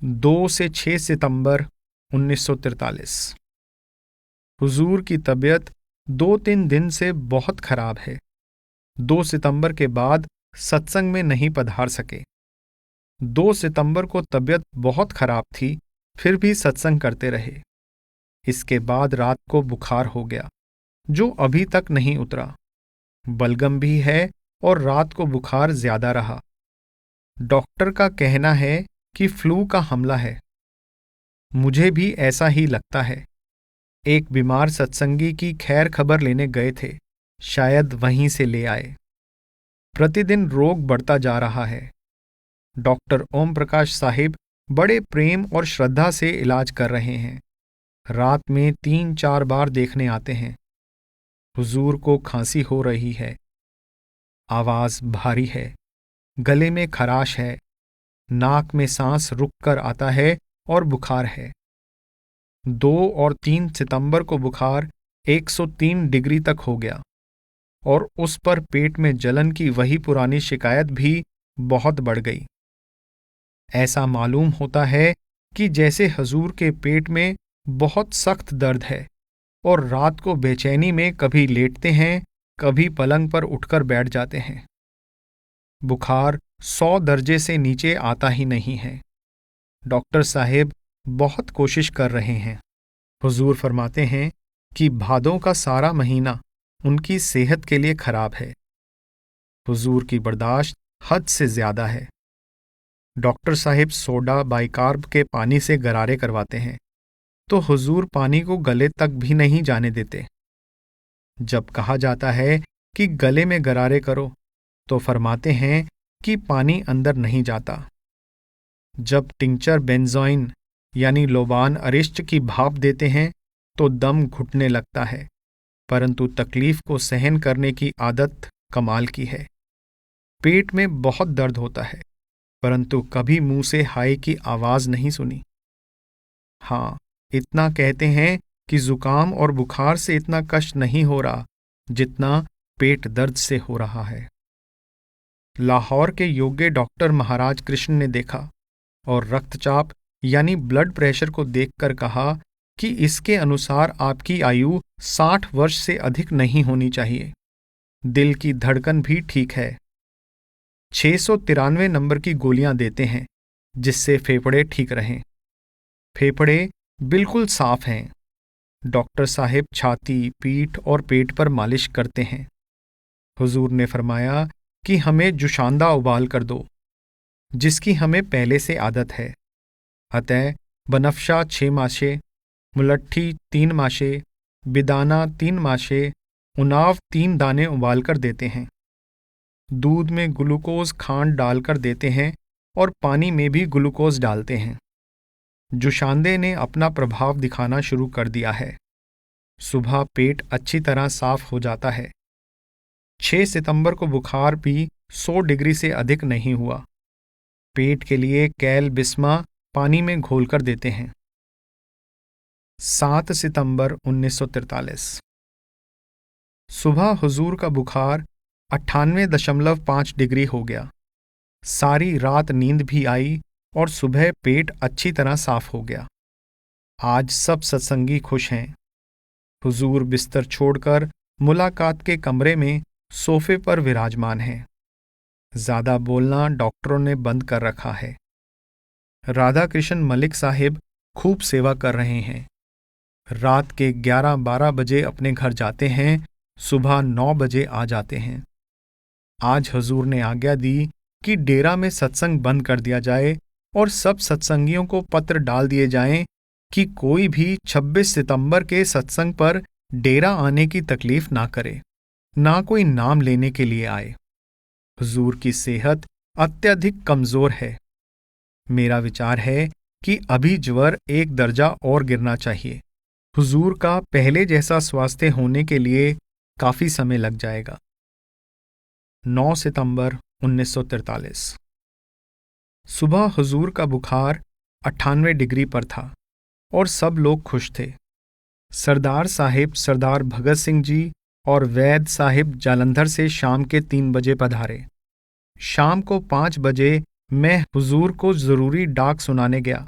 2 से 6 सितंबर 1943। हुजूर की तबीयत 2-3 दिन से बहुत खराब है। 2 सितंबर के बाद सत्संग में नहीं पधार सके। 2 सितंबर को तबीयत बहुत खराब थी, फिर भी सत्संग करते रहे। इसके बाद रात को बुखार हो गया, जो अभी तक नहीं उतरा। बलगम भी है और रात को बुखार ज्यादा रहा। डॉक्टर का कहना है कि फ्लू का हमला है। मुझे भी ऐसा ही लगता है। एक बीमार सत्संगी की खैर खबर लेने गए थे, शायद वहीं से ले आए। प्रतिदिन रोग बढ़ता जा रहा है। डॉक्टर ओम प्रकाश साहिब बड़े प्रेम और श्रद्धा से इलाज कर रहे हैं। रात में 3-4 बार देखने आते हैं। हुजूर को खांसी हो रही है, आवाज भारी है, गले में खराश है, नाक में सांस रुक कर आता है और बुखार है। 2 और 3 सितंबर को बुखार 103 डिग्री तक हो गया और उस पर पेट में जलन की वही पुरानी शिकायत भी बहुत बढ़ गई। ऐसा मालूम होता है कि जैसे हुजूर के पेट में बहुत सख्त दर्द है और रात को बेचैनी में कभी लेटते हैं, कभी पलंग पर उठकर बैठ जाते हैं। बुखार 100 दर्जे से नीचे आता ही नहीं है। डॉक्टर साहेब बहुत कोशिश कर रहे हैं। हुजूर फरमाते हैं कि भादों का सारा महीना उनकी सेहत के लिए खराब है। हुजूर की बर्दाश्त हद से ज्यादा है। डॉक्टर साहिब सोडा बाइकार्ब के पानी से गरारे करवाते हैं, तो हुजूर पानी को गले तक भी नहीं जाने देते। जब कहा जाता है कि गले में गरारे करो, तो फरमाते हैं कि पानी अंदर नहीं जाता। जब टिंचर बेंजोइन यानी लोबान अरिष्ट की भाप देते हैं तो दम घुटने लगता है, परंतु तकलीफ को सहन करने की आदत कमाल की है। पेट में बहुत दर्द होता है, परंतु कभी मुंह से हाय की आवाज नहीं सुनी। हाँ, इतना कहते हैं कि जुकाम और बुखार से इतना कष्ट नहीं हो रहा जितना पेट दर्द से हो रहा है। लाहौर के योग्य डॉक्टर महाराज कृष्ण ने देखा और रक्तचाप यानी ब्लड प्रेशर को देखकर कहा कि इसके अनुसार आपकी आयु 60 वर्ष से अधिक नहीं होनी चाहिए। दिल की धड़कन भी ठीक है। 693 नंबर की गोलियां देते हैं, जिससे फेफड़े ठीक रहें। फेफड़े बिल्कुल साफ हैं। डॉक्टर साहिब छाती, पीठ और पेट पर मालिश करते हैं। हुजूर ने फरमाया कि हमें जुशांदा उबाल कर दो, जिसकी हमें पहले से आदत है। अतः बनफशा 6 माशे, मुलट्ठी 3 माशे, बिदाना 3 माशे, उनाव 3 दाने उबालकर देते हैं। दूध में ग्लूकोज खांड डालकर देते हैं और पानी में भी ग्लूकोज डालते हैं। जुशांदे ने अपना प्रभाव दिखाना शुरू कर दिया है। सुबह पेट अच्छी तरह साफ हो जाता है। 6 सितंबर को बुखार भी 100 डिग्री से अधिक नहीं हुआ। पेट के लिए कैल बिस्मा पानी में घोलकर देते हैं। 7 सितंबर 1943। सुबह हुजूर का बुखार 98.5 डिग्री हो गया। सारी रात नींद भी आई और सुबह पेट अच्छी तरह साफ हो गया। आज सब सत्संगी खुश हैं। हुजूर बिस्तर छोड़कर मुलाकात के कमरे में सोफे पर विराजमान हैं। ज्यादा बोलना डॉक्टरों ने बंद कर रखा है। राधा कृष्ण मलिक साहिब खूब सेवा कर रहे हैं। रात के 11-12 बजे अपने घर जाते हैं, सुबह 9 बजे आ जाते हैं। आज हुजूर ने आज्ञा दी कि डेरा में सत्संग बंद कर दिया जाए और सब सत्संगियों को पत्र डाल दिए जाएं कि कोई भी 26 सितंबर के सत्संग पर डेरा आने की तकलीफ ना करे, ना कोई नाम लेने के लिए आए। हुजूर की सेहत अत्यधिक कमजोर है। मेरा विचार है कि अभी ज्वर 1 दर्जा और गिरना चाहिए। हुजूर का पहले जैसा स्वास्थ्य होने के लिए काफी समय लग जाएगा। 9 सितंबर 1943। सुबह हुजूर का बुखार 98 डिग्री पर था और सब लोग खुश थे। सरदार साहिब सरदार भगत सिंह जी और वैद साहिब जालंधर से शाम के 3 बजे पधारे। शाम को 5 बजे मैं हुजूर को ज़रूरी डाक सुनाने गया।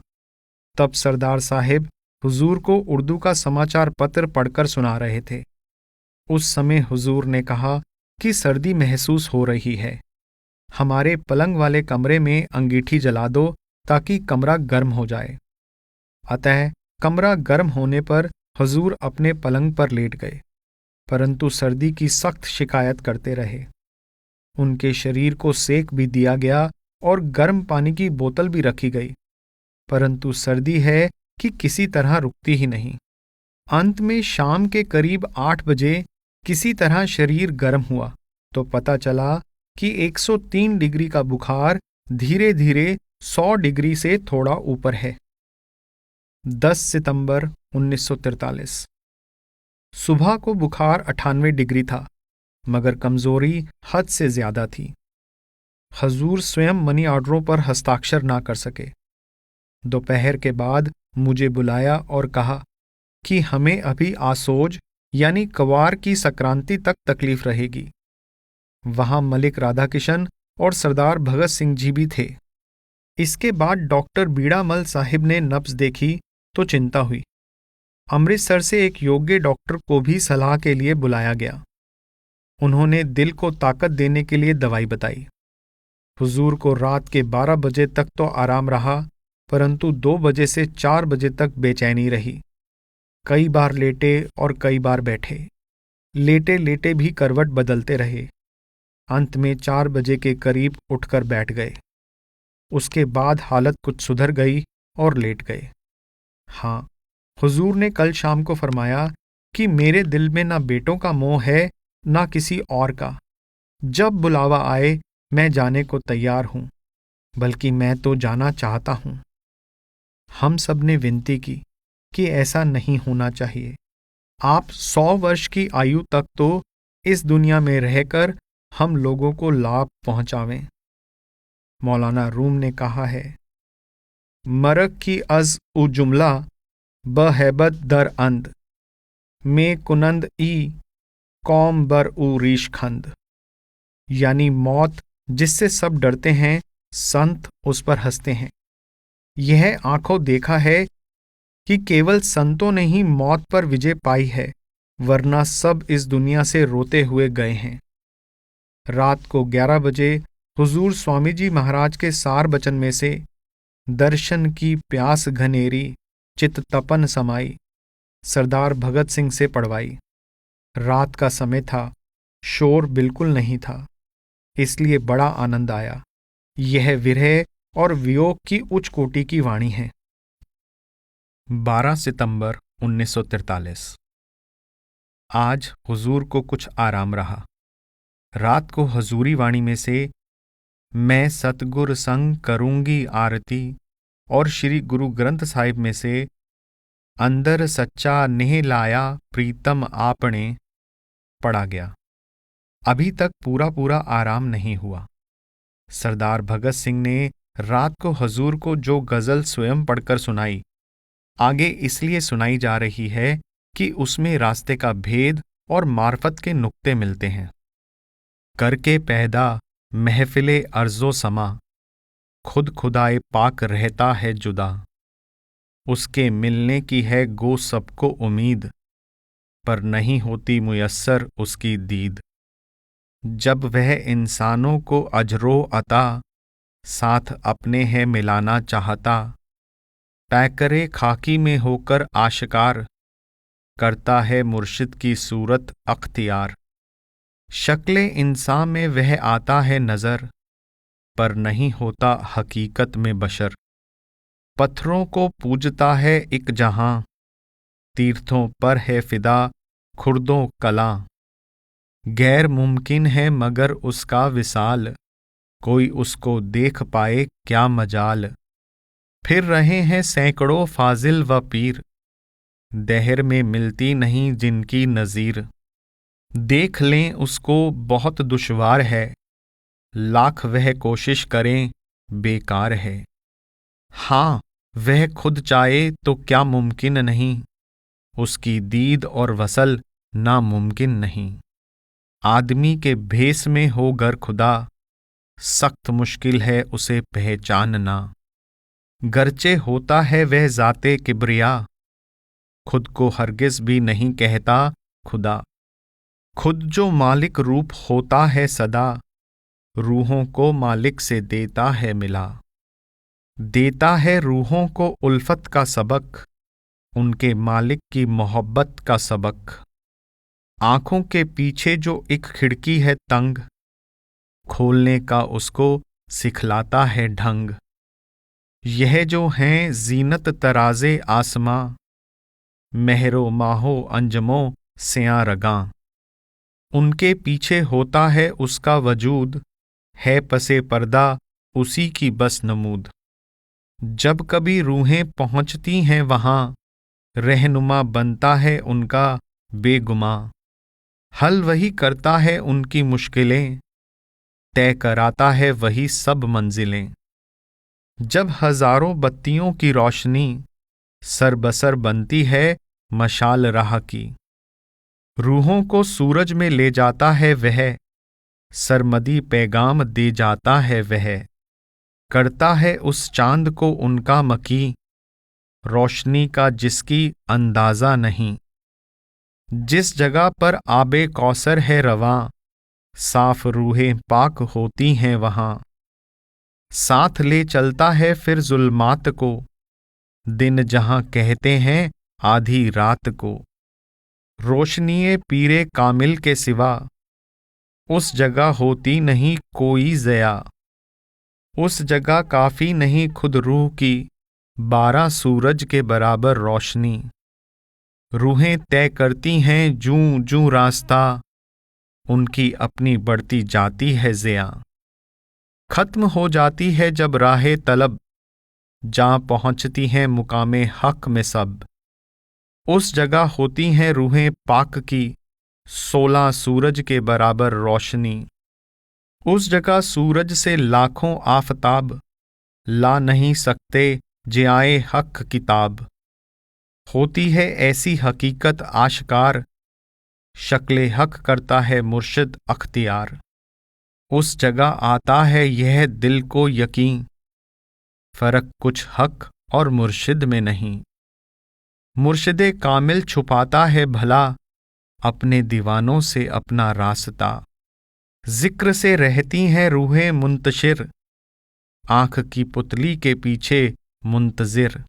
तब सरदार साहिब हुजूर को उर्दू का समाचार पत्र पढ़कर सुना रहे थे। उस समय हुजूर ने कहा कि सर्दी महसूस हो रही है। हमारे पलंग वाले कमरे में अंगीठी जला दो ताकि कमरा गर्म हो जाए। अतः कमरा गर्म होने पर हुजूर अपने पलंग पर लेट गए, परंतु सर्दी की सख्त शिकायत करते रहे। उनके शरीर को सेक भी दिया गया और गर्म पानी की बोतल भी रखी गई, परंतु सर्दी है कि किसी तरह रुकती ही नहीं। अंत में शाम के करीब 8 बजे किसी तरह शरीर गर्म हुआ तो पता चला कि 103 डिग्री का बुखार धीरे धीरे 100 डिग्री से थोड़ा ऊपर है। 10 सितंबर 1943। सुबह को बुखार 98 डिग्री था, मगर कमजोरी हद से ज्यादा थी। हजूर स्वयं मनी ऑर्डरों पर हस्ताक्षर ना कर सके। दोपहर के बाद मुझे बुलाया और कहा कि हमें अभी आसोज यानी क्वार की संक्रांति तक तकलीफ रहेगी। वहां मलिक राधाकिशन और सरदार भगत सिंह जी भी थे। इसके बाद डॉक्टर बीड़ामल साहिब ने नब्ज देखी तो चिंता हुई। अमृतसर से एक योग्य डॉक्टर को भी सलाह के लिए बुलाया गया। उन्होंने दिल को ताकत देने के लिए दवाई बताई। हुजूर को रात के 12 बजे तक तो आराम रहा, परंतु 2 बजे से 4 बजे तक बेचैनी रही। कई बार लेटे और कई बार बैठे, लेटे लेटे भी करवट बदलते रहे। अंत में 4 बजे के करीब उठकर बैठ गए। उसके बाद हालत कुछ सुधर गई और लेट गए। हाँ, हुजूर ने कल शाम को फरमाया कि मेरे दिल में ना बेटों का मोह है ना किसी और का। जब बुलावा आए मैं जाने को तैयार हूं, बल्कि मैं तो जाना चाहता हूं। हम सब ने विनती की कि ऐसा नहीं होना चाहिए। आप 100 वर्ष की आयु तक तो इस दुनिया में रहकर हम लोगों को लाभ पहुंचावें। मौलाना रूम ने कहा है, मरक की अज उ जुमला बहैबत दर अंद में कुनंद ई कौम बर उ रीशखंद, यानी मौत जिससे सब डरते हैं, संत उस पर हंसते हैं। यह आंखों देखा है कि केवल संतों ने ही मौत पर विजय पाई है, वरना सब इस दुनिया से रोते हुए गए हैं। रात को 11 बजे हुजूर स्वामी जी महाराज के सार बचन में से दर्शन की प्यास घनेरी चित तपन समाई सरदार भगत सिंह से पढ़वाई। रात का समय था, शोर बिल्कुल नहीं था, इसलिए बड़ा आनंद आया। यह विरह और वियोग की उच्च कोटि की वाणी है। 12 सितंबर 1943। आज हुजूर को कुछ आराम रहा। रात को हजूरी वाणी में से मैं सतगुर संग करूंगी आरती और श्री गुरु ग्रंथ साहिब में से अंदर सच्चा नेह लाया प्रीतम आपने पढ़ा गया। अभी तक पूरा पूरा आराम नहीं हुआ। सरदार भगत सिंह ने रात को हजूर को जो गजल स्वयं पढ़कर सुनाई, आगे इसलिए सुनाई जा रही है कि उसमें रास्ते का भेद और मार्फत के नुक्ते मिलते हैं। करके पैदा महफिले अर्जो समा, खुद खुदाए पाक रहता है जुदा। उसके मिलने की है गो सबको उम्मीद, पर नहीं होती मुयस्सर उसकी दीद। जब वह इंसानों को अजरो अता, साथ अपने है मिलाना चाहता। पैकरे खाकी में होकर आशिकार, करता है मुर्शिद की सूरत अख्तियार। शक्ले इंसान में वह आता है नजर, पर नहीं होता हकीकत में बशर। पत्थरों को पूजता है एक जहां, तीर्थों पर है फिदा खुर्दों कलां। गैर मुमकिन है मगर उसका विसाल, कोई उसको देख पाए क्या मजाल। फिर रहे हैं सैकड़ों फाजिल व पीर, दहर में मिलती नहीं जिनकी नज़ीर। देख लें उसको बहुत दुश्वार है, लाख वह कोशिश करें बेकार है। हाँ, वह खुद चाहे तो क्या मुमकिन नहीं, उसकी दीद और वसल नामुमकिन नहीं। आदमी के भेस में हो गर खुदा, सख्त मुश्किल है उसे पहचानना। गरचे होता है वह ज़ाते किबरिया, खुद को हरगिज़ भी नहीं कहता खुदा। खुद जो मालिक रूप होता है सदा, रूहों को मालिक से देता है मिला। देता है रूहों को उल्फत का सबक, उनके मालिक की मोहब्बत का सबक। आंखों के पीछे जो एक खिड़की है तंग, खोलने का उसको सिखलाता है ढंग। यह जो हैं जीनत तराजे आसमां, महरो माहो अंजमो स्यां रगां। उनके पीछे होता है उसका वजूद, है पसे पर्दा उसी की बस नमूद। जब कभी रूहें पहुंचती हैं वहां, रहनुमा बनता है उनका बेगुमा। हल वही करता है उनकी मुश्किलें, तय कराता है वही सब मंजिलें। जब हजारों बत्तियों की रोशनी, सरबसर बनती है मशाल राह की। रूहों को सूरज में ले जाता है वह, सरमदी पैगाम दे जाता है वह। करता है उस चांद को उनका मकी, रोशनी का जिसकी अंदाजा नहीं। जिस जगह पर आबे कौसर है रवां, साफ रूहें पाक होती हैं वहां। साथ ले चलता है फिर जुल्मात को, दिन जहां कहते हैं आधी रात को। रोशनीए पीरे कामिल के सिवा, उस जगह होती नहीं कोई ज़या। उस जगह काफी नहीं खुद रूह की, 12 सूरज के बराबर रोशनी। रूहें तय करती हैं जूं जूं रास्ता, उनकी अपनी बढ़ती जाती है ज़िया। खत्म हो जाती है जब राहे तलब, जहां पहुंचती हैं मुकामे हक में सब। उस जगह होती हैं रूहें पाक की, 16 सूरज के बराबर रोशनी। उस जगह सूरज से लाखों आफताब, ला नहीं सकते जियाए हक किताब। होती है ऐसी हकीकत आशकार, शक्ले हक करता है मुर्शिद अख्तियार। उस जगह आता है यह दिल को यकीन, फर्क कुछ हक और मुर्शिद में नहीं। मुर्शिदे कामिल छुपाता है भला, अपने दीवानों से अपना रास्ता। जिक्र से रहती हैं रूहें मुंतशिर, आंख की पुतली के पीछे मुंतजिर।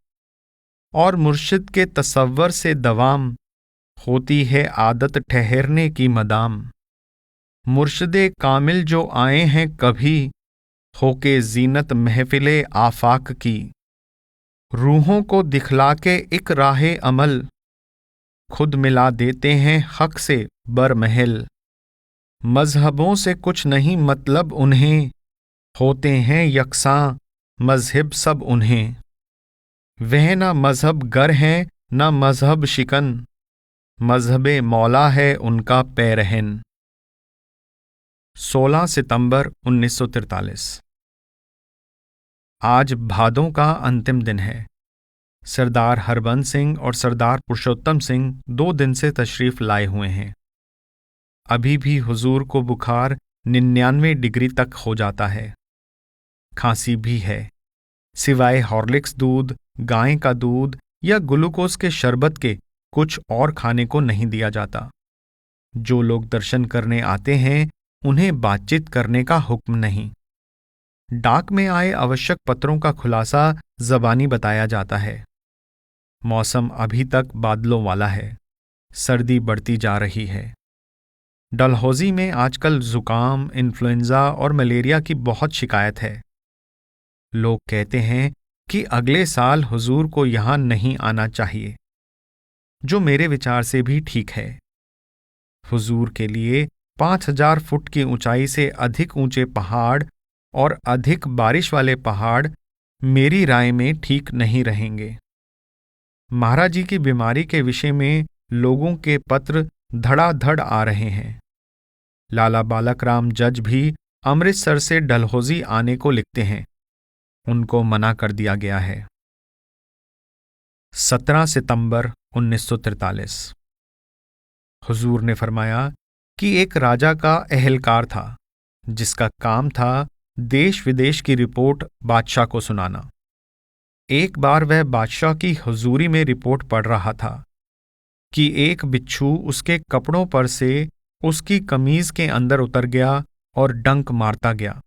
और मुर्शिद के तसव्वर से दवाम, होती है आदत ठहरने की मदाम। मुर्शिदे कामिल जो आए हैं कभी, होके जीनत महफिले आफाक की। रूहों को दिखला के एक राहे अमल, खुद मिला देते हैं हक से बरमहल। मजहबों से कुछ नहीं मतलब उन्हें, होते हैं यकसां मजहब सब उन्हें। वह न मजहब गर हैं न मजहब शिकन, मजहबे मौला है उनका पैरहन। 16 सितंबर 1943। आज भादों का अंतिम दिन है। सरदार हरबंस सिंह और सरदार पुरुषोत्तम सिंह 2 दिन से तशरीफ लाए हुए हैं। अभी भी हुजूर को बुखार 99 डिग्री तक हो जाता है। खांसी भी है। सिवाय हॉर्लिक्स दूध, गाय का दूध या ग्लूकोज के शरबत के कुछ और खाने को नहीं दिया जाता। जो लोग दर्शन करने आते हैं उन्हें बातचीत करने का हुक्म नहीं। डाक में आए आवश्यक पत्रों का खुलासा ज़बानी बताया जाता है। मौसम अभी तक बादलों वाला है। सर्दी बढ़ती जा रही है। डलहौजी में आजकल जुकाम, इन्फ्लुएंजा और मलेरिया की बहुत शिकायत है। लोग कहते हैं कि अगले साल हुजूर को यहां नहीं आना चाहिए, जो मेरे विचार से भी ठीक है। हुजूर के लिए 5000 फुट की ऊंचाई से अधिक ऊंचे पहाड़ और अधिक बारिश वाले पहाड़ मेरी राय में ठीक नहीं रहेंगे। महाराज जी की बीमारी के विषय में लोगों के पत्र धड़ाधड़ आ रहे हैं। लाला बालक राम जज भी अमृतसर से डलहौजी आने को लिखते हैं। उनको मना कर दिया गया है। 17 सितंबर 1943। हुजूर ने फरमाया कि एक राजा का अहलकार था, जिसका काम था देश विदेश की रिपोर्ट बादशाह को सुनाना। एक बार वह बादशाह की हुजूरी में रिपोर्ट पढ़ रहा था कि एक बिच्छू उसके कपड़ों पर से उसकी कमीज के अंदर उतर गया और डंक मारता गया,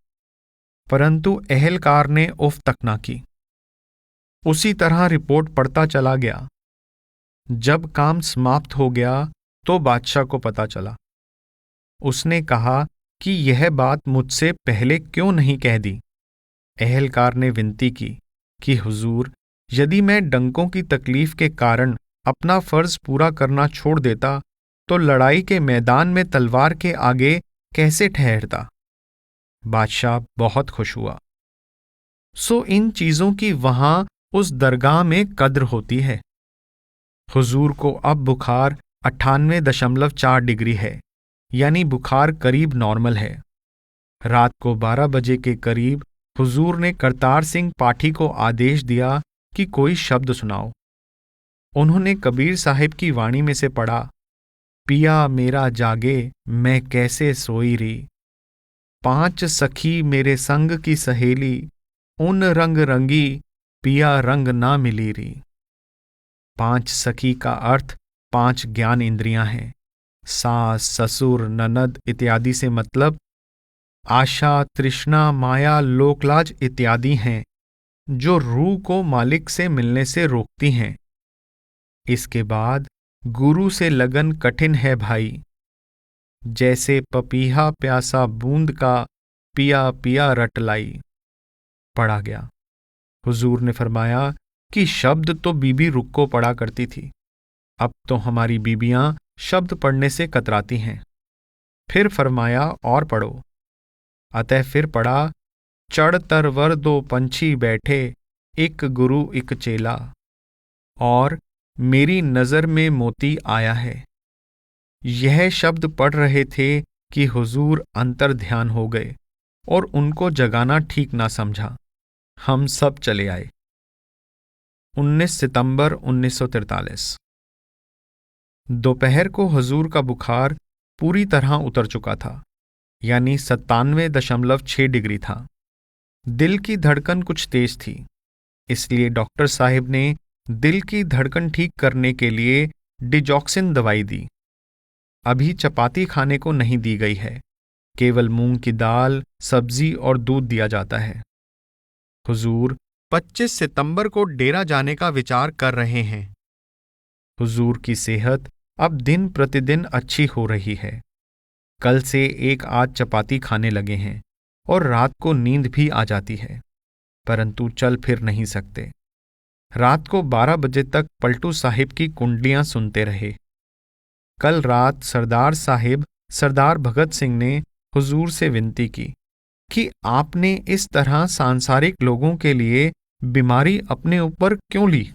परंतु एहलकार ने उफ तक ना की। उसी तरह रिपोर्ट पढ़ता चला गया। जब काम समाप्त हो गया तो बादशाह को पता चला। उसने कहा कि यह बात मुझसे पहले क्यों नहीं कह दी। एहलकार ने विनती की कि हुजूर, यदि मैं डंकों की तकलीफ के कारण अपना फर्ज पूरा करना छोड़ देता तो लड़ाई के मैदान में तलवार के आगे कैसे ठहरता। बादशाह बहुत खुश हुआ। सो इन चीजों की वहां उस दरगाह में कद्र होती है। हुजूर को अब बुखार 98.4 डिग्री है, यानी बुखार करीब नॉर्मल है। रात को 12 बजे के करीब हुजूर ने करतार सिंह पाठी को आदेश दिया कि कोई शब्द सुनाओ। उन्होंने कबीर साहिब की वाणी में से पढ़ा, पिया मेरा जागे मैं कैसे सोई री, 5 सखी मेरे संग की सहेली, उन रंग रंगी पिया रंग ना मिली री। 5 सखी का अर्थ 5 ज्ञान इंद्रियां हैं। सास, ससुर, ननद इत्यादि से मतलब आशा, तृष्णा, माया, लोकलाज इत्यादि हैं जो रूह को मालिक से मिलने से रोकती हैं। इसके बाद गुरु से लगन कठिन है भाई, जैसे पपीहा प्यासा बूंद का पिया पिया रट लाई। पढ़ा गया। हुजूर ने फरमाया कि शब्द तो बीबी रुक्को पढ़ा करती थी, अब तो हमारी बीबियां शब्द पढ़ने से कतराती हैं। फिर फरमाया और पढ़ो। अतः फिर पढ़ा, चढ़ तरवर 2 पंछी बैठे, एक गुरु एक चेला, और मेरी नजर में मोती आया है। यह शब्द पढ़ रहे थे कि हुजूर अंतर ध्यान हो गए और उनको जगाना ठीक ना समझा। हम सब चले आए। 19 सितंबर 1943। दोपहर को हुजूर का बुखार पूरी तरह उतर चुका था, यानी 97.6 डिग्री था। दिल की धड़कन कुछ तेज थी, इसलिए डॉक्टर साहिब ने दिल की धड़कन ठीक करने के लिए डिजॉक्सिन दवाई दी। अभी चपाती खाने को नहीं दी गई है, केवल मूंग की दाल, सब्जी और दूध दिया जाता है। हुजूर 25 सितंबर को डेरा जाने का विचार कर रहे हैं। हुजूर की सेहत अब दिन प्रतिदिन अच्छी हो रही है। कल से एक आध चपाती खाने लगे हैं और रात को नींद भी आ जाती है, परंतु चल फिर नहीं सकते। रात को 12 बजे तक पलटू साहिब की कुंडलियां सुनते रहे। कल रात सरदार साहिब सरदार भगत सिंह ने हुजूर से विनती की कि आपने इस तरह सांसारिक लोगों के लिए बीमारी अपने ऊपर क्यों ली।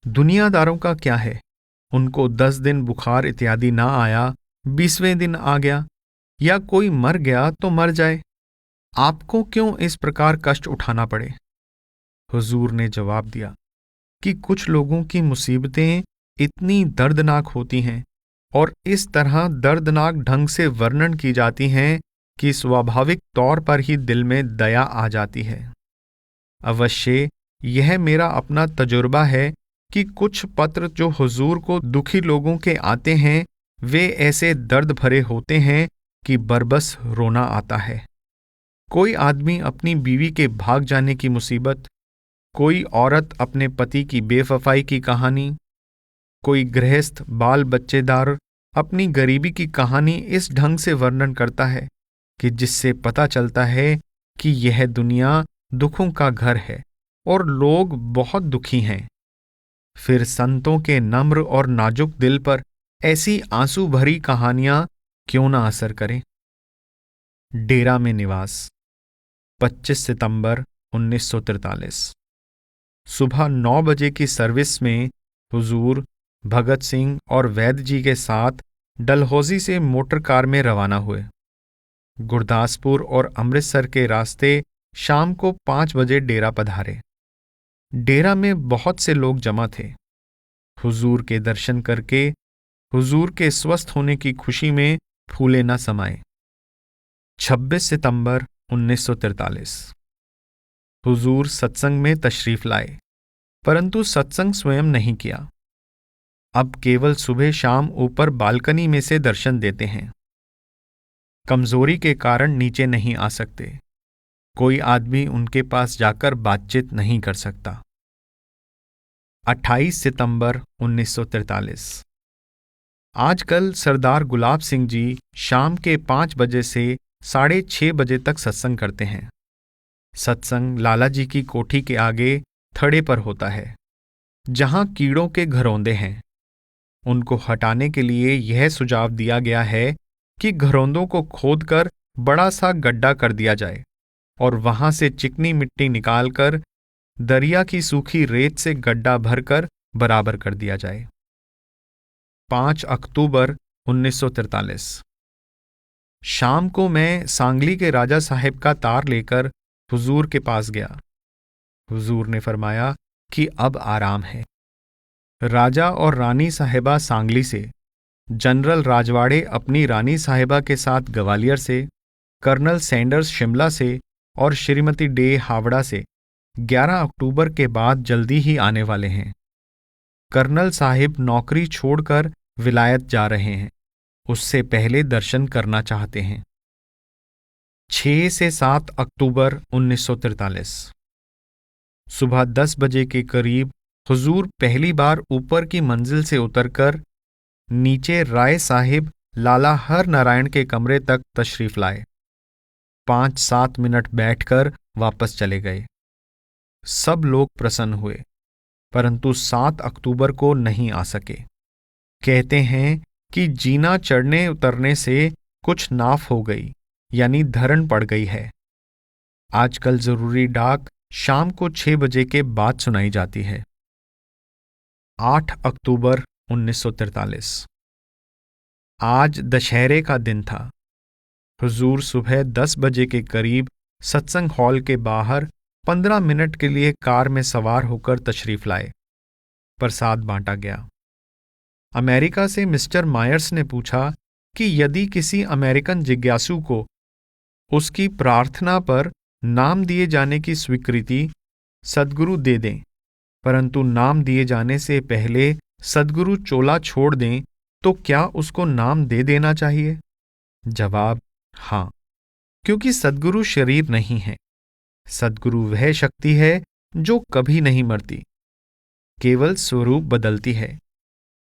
दुनियादारों का क्या है, उनको 10 दिन बुखार इत्यादि ना आया, 20वें दिन आ गया, या कोई मर गया तो मर जाए, आपको क्यों इस प्रकार कष्ट उठाना पड़े। हुजूर ने जवाब दिया कि कुछ लोगों की मुसीबतें इतनी दर्दनाक होती हैं और इस तरह दर्दनाक ढंग से वर्णन की जाती हैं कि स्वाभाविक तौर पर ही दिल में दया आ जाती है। अवश्य यह मेरा अपना तजुर्बा है कि कुछ पत्र जो हुजूर को दुखी लोगों के आते हैं वे ऐसे दर्द भरे होते हैं कि बरबस रोना आता है। कोई आदमी अपनी बीवी के भाग जाने की मुसीबत, कोई औरत अपने पति की बेवफाई की कहानी, कोई गृहस्थ बाल बच्चेदार अपनी गरीबी की कहानी इस ढंग से वर्णन करता है कि जिससे पता चलता है कि यह दुनिया दुखों का घर है और लोग बहुत दुखी हैं। फिर संतों के नम्र और नाजुक दिल पर ऐसी आंसू भरी कहानियां क्यों ना असर करें। डेरा में निवास 25 सितंबर 1943। सुबह 9 बजे की सर्विस में हुजूर भगत सिंह और वैद्य जी के साथ डलहौजी से मोटर कार में रवाना हुए। गुरदासपुर और अमृतसर के रास्ते शाम को 5 बजे डेरा पधारे। डेरा में बहुत से लोग जमा थे। हुजूर के दर्शन करके हुजूर के स्वस्थ होने की खुशी में फूले न समाए। 26 सितंबर 1943। हुजूर सत्संग में तशरीफ लाए, परंतु सत्संग स्वयं नहीं किया। अब केवल सुबह शाम ऊपर बालकनी में से दर्शन देते हैं। कमजोरी के कारण नीचे नहीं आ सकते। कोई आदमी उनके पास जाकर बातचीत नहीं कर सकता। 28 सितंबर 1943। आजकल सरदार गुलाब सिंह जी शाम के 5 बजे से 6:30 बजे तक सत्संग करते हैं। सत्संग लालाजी की कोठी के आगे थड़े पर होता है, जहां कीड़ों के घरौंदे हैं। उनको हटाने के लिए यह सुझाव दिया गया है कि घरौंदों को खोदकर बड़ा सा गड्ढा कर दिया जाए और वहां से चिकनी मिट्टी निकालकर दरिया की सूखी रेत से गड्ढा भरकर बराबर कर दिया जाए। 5 अक्टूबर 1943। शाम को मैं सांगली के राजा साहेब का तार लेकर हुजूर के पास गया। हुजूर ने फरमाया कि अब आराम है। राजा और रानी साहिबा सांगली से, जनरल राजवाड़े अपनी रानी साहिबा के साथ ग्वालियर से, कर्नल सैंडर्स शिमला से और श्रीमती डे हावड़ा से 11 अक्टूबर के बाद जल्दी ही आने वाले हैं। कर्नल साहिब नौकरी छोड़कर विलायत जा रहे हैं, उससे पहले दर्शन करना चाहते हैं। 6 से 7 अक्टूबर 1943। सुबह 10 बजे के करीब हुजूर पहली बार ऊपर की मंजिल से उतरकर नीचे राय साहिब लाला हर नारायण के कमरे तक तशरीफ लाए। 5-7 मिनट बैठकर वापस चले गए। सब लोग प्रसन्न हुए, परंतु 7 अक्टूबर को नहीं आ सके। कहते हैं कि जीना चढ़ने उतरने से कुछ नाफ हो गई, यानी धरण पड़ गई है। आजकल जरूरी डाक शाम को 6 बजे के बाद सुनाई जाती है। 8 अक्टूबर 1943। आज दशहरे का दिन था। हुजूर सुबह 10 बजे के करीब सत्संग हॉल के बाहर 15 मिनट के लिए कार में सवार होकर तशरीफ लाए। प्रसाद बांटा गया। अमेरिका से मिस्टर मायर्स ने पूछा कि यदि किसी अमेरिकन जिज्ञासु को उसकी प्रार्थना पर नाम दिए जाने की स्वीकृति सद्गुरु दे दें, परंतु नाम दिए जाने से पहले सद्गुरु चोला छोड़ दें, तो क्या उसको नाम दे देना चाहिए? जवाब: हाँ, क्योंकि सद्गुरु शरीर नहीं है। सद्गुरु वह शक्ति है जो कभी नहीं मरती, केवल स्वरूप बदलती है।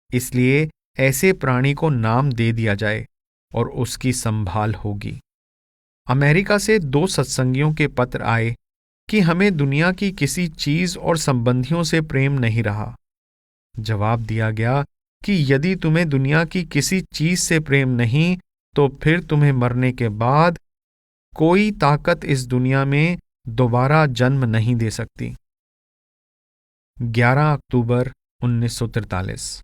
इसलिए ऐसे प्राणी को नाम दे दिया जाए और उसकी संभाल होगी। अमेरिका से 2 सत्संगियों के पत्र आए कि हमें दुनिया की किसी चीज और संबंधियों से प्रेम नहीं रहा। जवाब दिया गया कि यदि तुम्हें दुनिया की किसी चीज से प्रेम नहीं, तो फिर तुम्हें मरने के बाद कोई ताकत इस दुनिया में दोबारा जन्म नहीं दे सकती। 11 अक्टूबर 1943।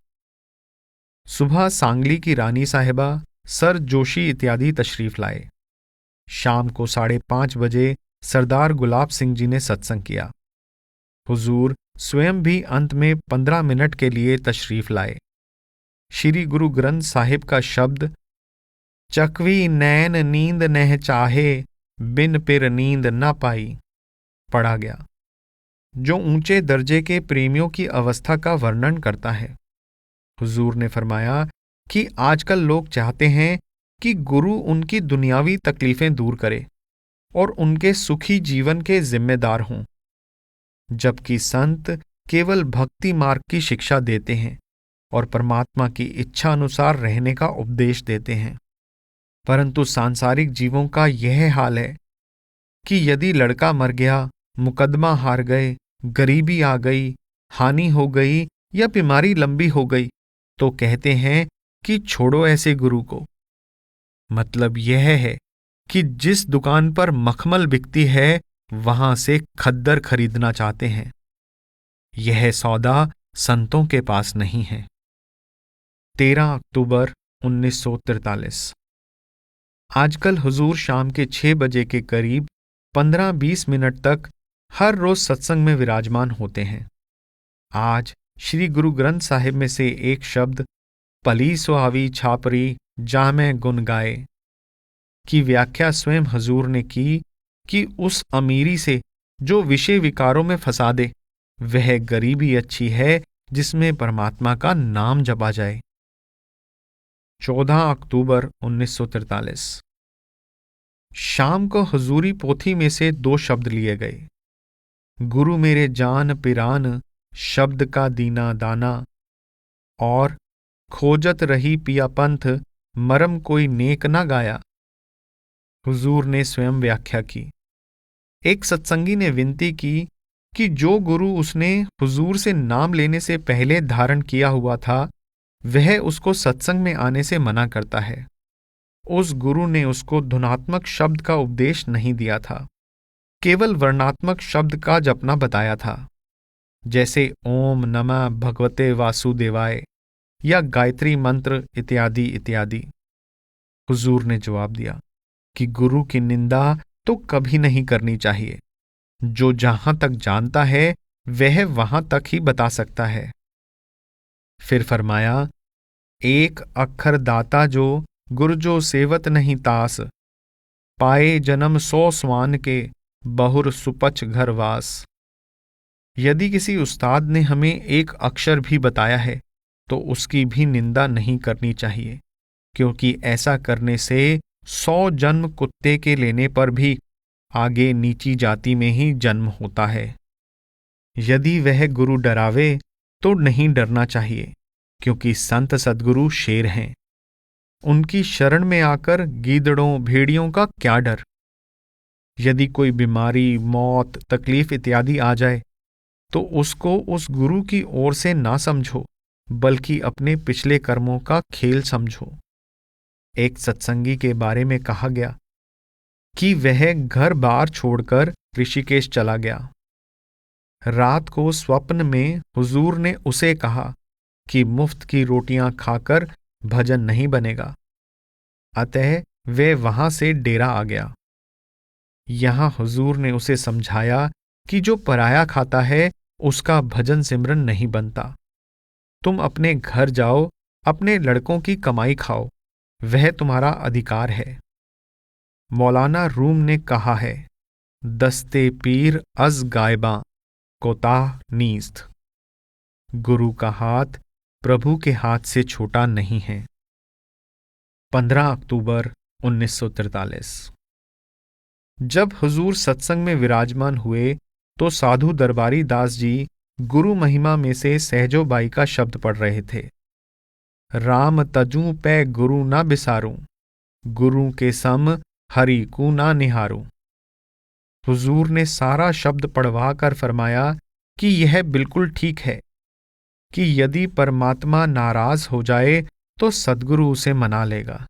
सुबह सांगली की रानी साहिबा, सर जोशी इत्यादि तशरीफ लाए। शाम को 5:30 बजे सरदार गुलाब सिंह जी ने सत्संग किया। हुजूर स्वयं भी अंत में 15 मिनट के लिए तशरीफ लाए। श्री गुरु ग्रंथ साहिब का शब्द चकवी नैन नींद नह चाहे, बिन पिर नींद न पाई पढ़ा गया, जो ऊंचे दर्जे के प्रेमियों की अवस्था का वर्णन करता है। हुजूर ने फरमाया कि आजकल लोग चाहते हैं कि गुरु उनकी दुनियावी तकलीफें दूर करे और उनके सुखी जीवन के जिम्मेदार हों, जबकि संत केवल भक्ति मार्ग की शिक्षा देते हैं और परमात्मा की इच्छा अनुसार रहने का उपदेश देते हैं। परंतु सांसारिक जीवों का यह हाल है कि यदि लड़का मर गया, मुकदमा हार गए, गरीबी आ गई, हानि हो गई या बीमारी लंबी हो गई, तो कहते हैं कि छोड़ो ऐसे गुरु को। मतलब यह है कि जिस दुकान पर मखमल बिकती है, वहां से खद्दर खरीदना चाहते हैं। यह सौदा संतों के पास नहीं है। 13 अक्टूबर 1943। आजकल हुजूर शाम के 6 बजे के करीब 15-20 मिनट तक हर रोज सत्संग में विराजमान होते हैं। आज श्री गुरु ग्रंथ साहिब में से एक शब्द पली सुहावी छापरी जामे गुन गाए की व्याख्या स्वयं हुजूर ने की कि उस अमीरी से जो विषय विकारों में फंसा दे, वह गरीबी अच्छी है जिसमें परमात्मा का नाम जपा जाए। 14 अक्टूबर 1943। शाम को हुजूरी पोथी में से 2 शब्द लिए गए। गुरु मेरे जान पिरान, शब्द का दीना दाना, और खोजत रही पिया पंथ, मरम कोई नेक ना गाया। हुजूर ने स्वयं व्याख्या की। एक सत्संगी ने विनती की कि जो गुरु उसने हुजूर से नाम लेने से पहले धारण किया हुआ था, वह उसको सत्संग में आने से मना करता है। उस गुरु ने उसको धुनात्मक शब्द का उपदेश नहीं दिया था, केवल वर्णात्मक शब्द का जपना बताया था, जैसे ओम नमः भगवते वासुदेवाय या गायत्री मंत्र इत्यादि इत्यादि। हुजूर ने जवाब दिया कि गुरु की निंदा तो कभी नहीं करनी चाहिए। जो जहां तक जानता है वह वहां तक ही बता सकता है। फिर फरमाया, एक अक्षर दाता जो गुर जो सेवत नहीं तास, पाए जन्म 100 स्वान के बहुर सुपच घर वास। यदि किसी उस्ताद ने हमें एक अक्षर भी बताया है तो उसकी भी निंदा नहीं करनी चाहिए, क्योंकि ऐसा करने से 100 जन्म कुत्ते के लेने पर भी आगे नीची जाति में ही जन्म होता है। यदि वह गुरु डरावे तो नहीं डरना चाहिए, क्योंकि संत सद्गुरु शेर हैं। उनकी शरण में आकर गीदड़ों भेड़ियों का क्या डर। यदि कोई बीमारी, मौत, तकलीफ इत्यादि आ जाए तो उसको उस गुरु की ओर से ना समझो, बल्कि अपने पिछले कर्मों का खेल समझो। एक सत्संगी के बारे में कहा गया कि वह घर बार छोड़कर ऋषिकेश चला गया। रात को स्वप्न में हुजूर ने उसे कहा कि मुफ्त की रोटियां खाकर भजन नहीं बनेगा, अतः वे वहां से डेरा आ गया। यहां हुजूर ने उसे समझाया कि जो पराया खाता है उसका भजन सिमरन नहीं बनता। तुम अपने घर जाओ, अपने लड़कों की कमाई खाओ, वह तुम्हारा अधिकार है। मौलाना रूम ने कहा है, दस्ते पीर अज गायबा कोताह नीस्त। गुरु का हाथ प्रभु के हाथ से छोटा नहीं है। 15 अक्टूबर 1943। जब हुजूर सत्संग में विराजमान हुए तो साधु दरबारी दास जी गुरु महिमा में से सहजोबाई का शब्द पढ़ रहे थे। राम तजू पै गुरु ना बिसारूं, गुरु के सम हरि को ना निहारूं। हुजूर ने सारा शब्द पढ़वा कर फरमाया कि यह बिल्कुल ठीक है कि यदि परमात्मा नाराज हो जाए तो सद्गुरु उसे मना लेगा,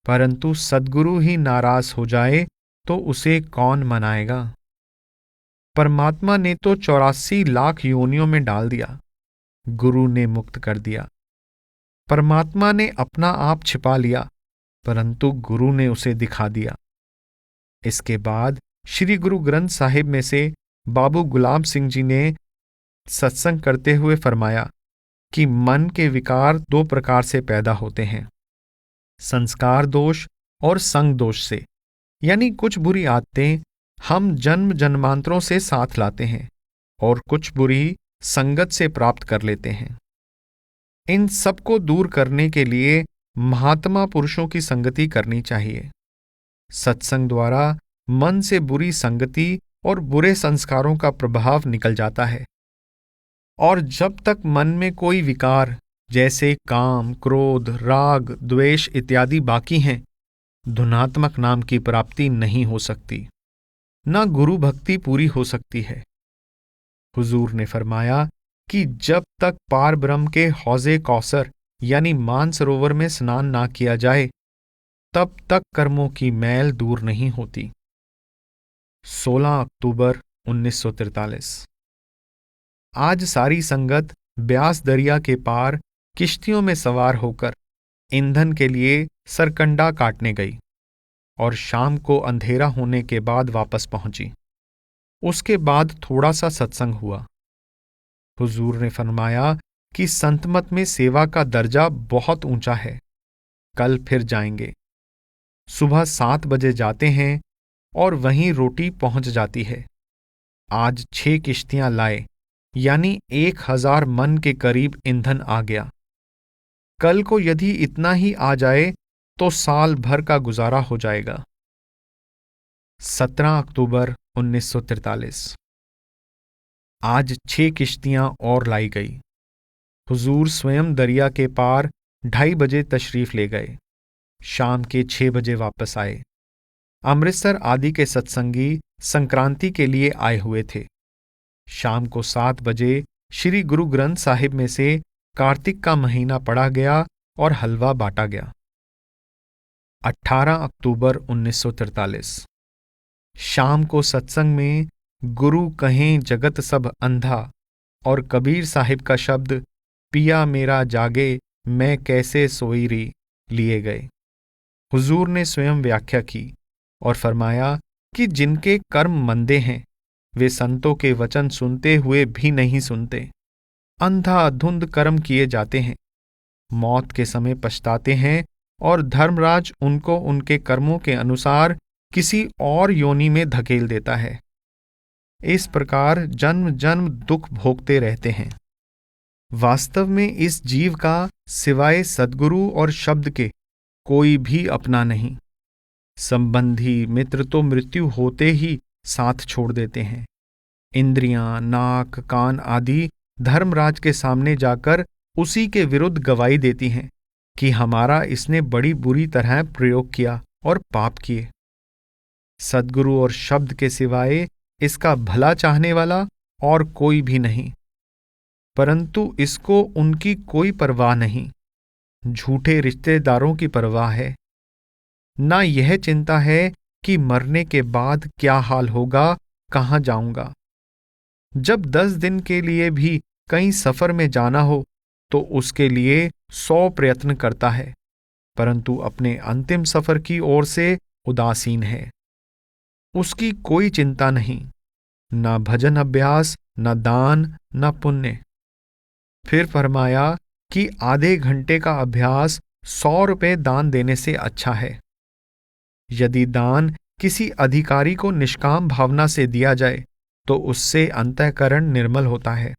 परंतु सद्गुरु ही नाराज हो जाए तो उसे कौन मनाएगा। परमात्मा ने तो 84 लाख योनियों में डाल दिया, गुरु ने मुक्त कर दिया। परमात्मा ने अपना आप छिपा लिया, परंतु गुरु ने उसे दिखा दिया। इसके बाद श्री गुरु ग्रंथ साहिब में से बाबू गुलाम सिंह जी ने सत्संग करते हुए फरमाया कि मन के विकार 2 प्रकार से पैदा होते हैं, संस्कार दोष और संग दोष से। यानी कुछ बुरी आदतें हम जन्म जन्मांतरों से साथ लाते हैं और कुछ बुरी संगत से प्राप्त कर लेते हैं। इन सबको दूर करने के लिए महात्मा पुरुषों की संगति करनी चाहिए। सत्संग द्वारा मन से बुरी संगति और बुरे संस्कारों का प्रभाव निकल जाता है, और जब तक मन में कोई विकार जैसे काम, क्रोध, राग, द्वेष इत्यादि बाकी हैं, धुनात्मक नाम की प्राप्ति नहीं हो सकती, न गुरु भक्ति पूरी हो सकती है। हुजूर ने फरमाया कि जब तक पार ब्रह्म के हौजे कौसर यानी मानसरोवर में स्नान ना किया जाए, तब तक कर्मों की मैल दूर नहीं होती। 16 अक्टूबर 1943। आज सारी संगत ब्यास दरिया के पार किश्तियों में सवार होकर ईंधन के लिए सरकंडा काटने गई और शाम को अंधेरा होने के बाद वापस पहुंची। उसके बाद थोड़ा सा सत्संग हुआ। हुजूर ने फरमाया कि संतमत में सेवा का दर्जा बहुत ऊंचा है, कल फिर जाएंगे। सुबह 7 बजे जाते हैं, और वहीं रोटी पहुंच जाती है। आज 6 किश्तियां लाए, यानी 1000 मन के करीब ईंधन आ गया। कल को यदि इतना ही आ जाए तो साल भर का गुजारा हो जाएगा। 17 अक्टूबर 1943। आज 6 किश्तियां और लाई गई। हुजूर स्वयं दरिया के पार 2:30 बजे तशरीफ ले गए। शाम के 6 बजे वापस आए। अमृतसर आदि के सत्संगी संक्रांति के लिए आए हुए थे। शाम को 7 बजे श्री गुरु ग्रंथ साहिब में से कार्तिक का महीना पढ़ा गया और हलवा बांटा गया। 18 अक्टूबर 1943। शाम को सत्संग में गुरु कहें जगत सब अंधा और कबीर साहिब का शब्द पिया मेरा जागे मैं कैसे सोई री लिए गए। हुजूर ने स्वयं व्याख्या की और फरमाया कि जिनके कर्म मंदे हैं वे संतों के वचन सुनते हुए भी नहीं सुनते, अंधाधुंध कर्म किए जाते हैं, मौत के समय पछताते हैं और धर्मराज उनको उनके कर्मों के अनुसार किसी और योनि में धकेल देता है। इस प्रकार जन्म जन्म दुख भोगते रहते हैं। वास्तव में इस जीव का सिवाय सद्गुरु और शब्द के कोई भी अपना नहीं। संबंधी मित्र तो मृत्यु होते ही साथ छोड़ देते हैं। इंद्रियां, नाक, कान आदि धर्मराज के सामने जाकर उसी के विरुद्ध गवाही देती हैं कि हमारा इसने बड़ी बुरी तरह प्रयोग किया और पाप किए। सद्गुरु और शब्द के सिवाय इसका भला चाहने वाला और कोई भी नहीं, परंतु इसको उनकी कोई परवाह नहीं। झूठे रिश्तेदारों की परवाह है। ना यह चिंता है कि मरने के बाद क्या हाल होगा, कहाँ जाऊंगा। जब 10 दिन के लिए भी कहीं सफर में जाना हो तो उसके लिए 100 प्रयत्न करता है, परंतु अपने अंतिम सफर की ओर से उदासीन है। उसकी कोई चिंता नहीं, न भजन अभ्यास, न दान, न पुण्य। फिर फरमाया कि आधे घंटे का अभ्यास 100 रुपये दान देने से अच्छा है। यदि दान किसी अधिकारी को निष्काम भावना से दिया जाए तो उससे अंतःकरण निर्मल होता है।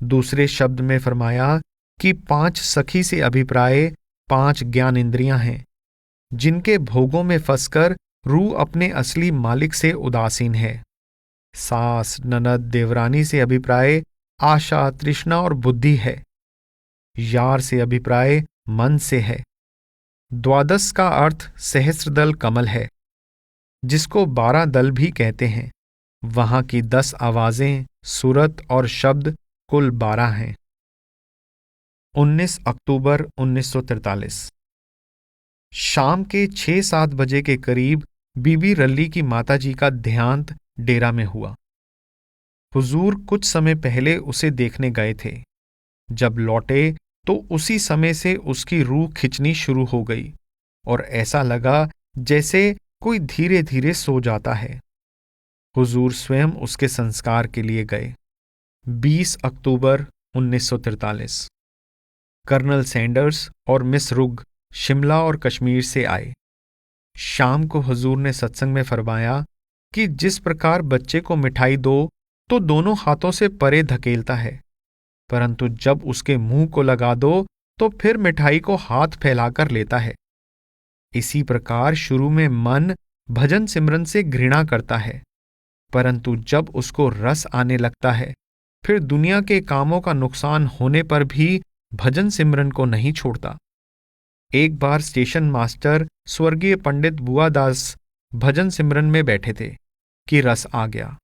दूसरे शब्द में फरमाया कि 5 सखी से अभिप्राय 5 ज्ञान इंद्रियां हैं, जिनके भोगों में फंसकर रूह अपने असली मालिक से उदासीन है। सास, ननद, देवरानी से अभिप्राय आशा, तृष्णा और बुद्धि है। यार से अभिप्राय मन से है। द्वादश का अर्थ सहस्त्रदल कमल है, जिसको 12 दल भी कहते हैं। वहां की 10 आवाजें, सूरत और शब्द कुल 12 हैं। 19 अक्टूबर 1943। शाम के 6-7 बजे के करीब बीबी रल्ली की माताजी का देहांत डेरा में हुआ। हुजूर कुछ समय पहले उसे देखने गए थे। जब लौटे तो उसी समय से उसकी रूह खिंचनी शुरू हो गई और ऐसा लगा जैसे कोई धीरे धीरे सो जाता है। हुजूर स्वयं उसके संस्कार के लिए गए। 20 अक्टूबर 1943। कर्नल सैंडर्स और मिस रुग शिमला और कश्मीर से आए। शाम को हुजूर ने सत्संग में फरमाया कि जिस प्रकार बच्चे को मिठाई दो तो दोनों हाथों से परे धकेलता है, परंतु जब उसके मुंह को लगा दो तो फिर मिठाई को हाथ फैलाकर लेता है। इसी प्रकार शुरू में मन भजन सिमरन से घृणा करता है, परंतु जब उसको रस आने लगता है फिर दुनिया के कामों का नुकसान होने पर भी भजन सिमरन को नहीं छोड़ता। एक बार स्टेशन मास्टर स्वर्गीय पंडित बुआदास भजन सिमरन में बैठे थे कि रस आ गया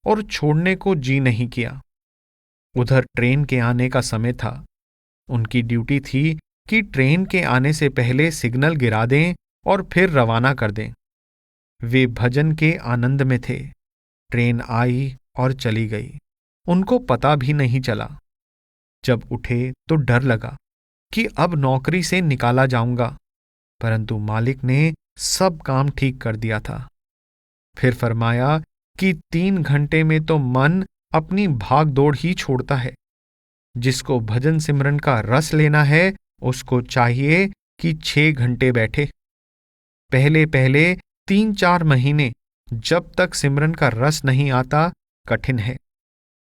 और छोड़ने को जी नहीं किया। उधर ट्रेन के आने का समय था। उनकी ड्यूटी थी कि ट्रेन के आने से पहले सिग्नल गिरा दें और फिर रवाना कर दें। वे भजन के आनंद में थे। ट्रेन आई और चली गई, उनको पता भी नहीं चला। जब उठे तो डर लगा कि अब नौकरी से निकाला जाऊंगा, परंतु मालिक ने सब काम ठीक कर दिया था। फिर फरमाया कि 3 घंटे में तो मन अपनी भाग दौड़ ही छोड़ता है। जिसको भजन सिमरन का रस लेना है उसको चाहिए कि 6 घंटे बैठे। पहले 3-4 महीने जब तक सिमरन का रस नहीं आता कठिन है,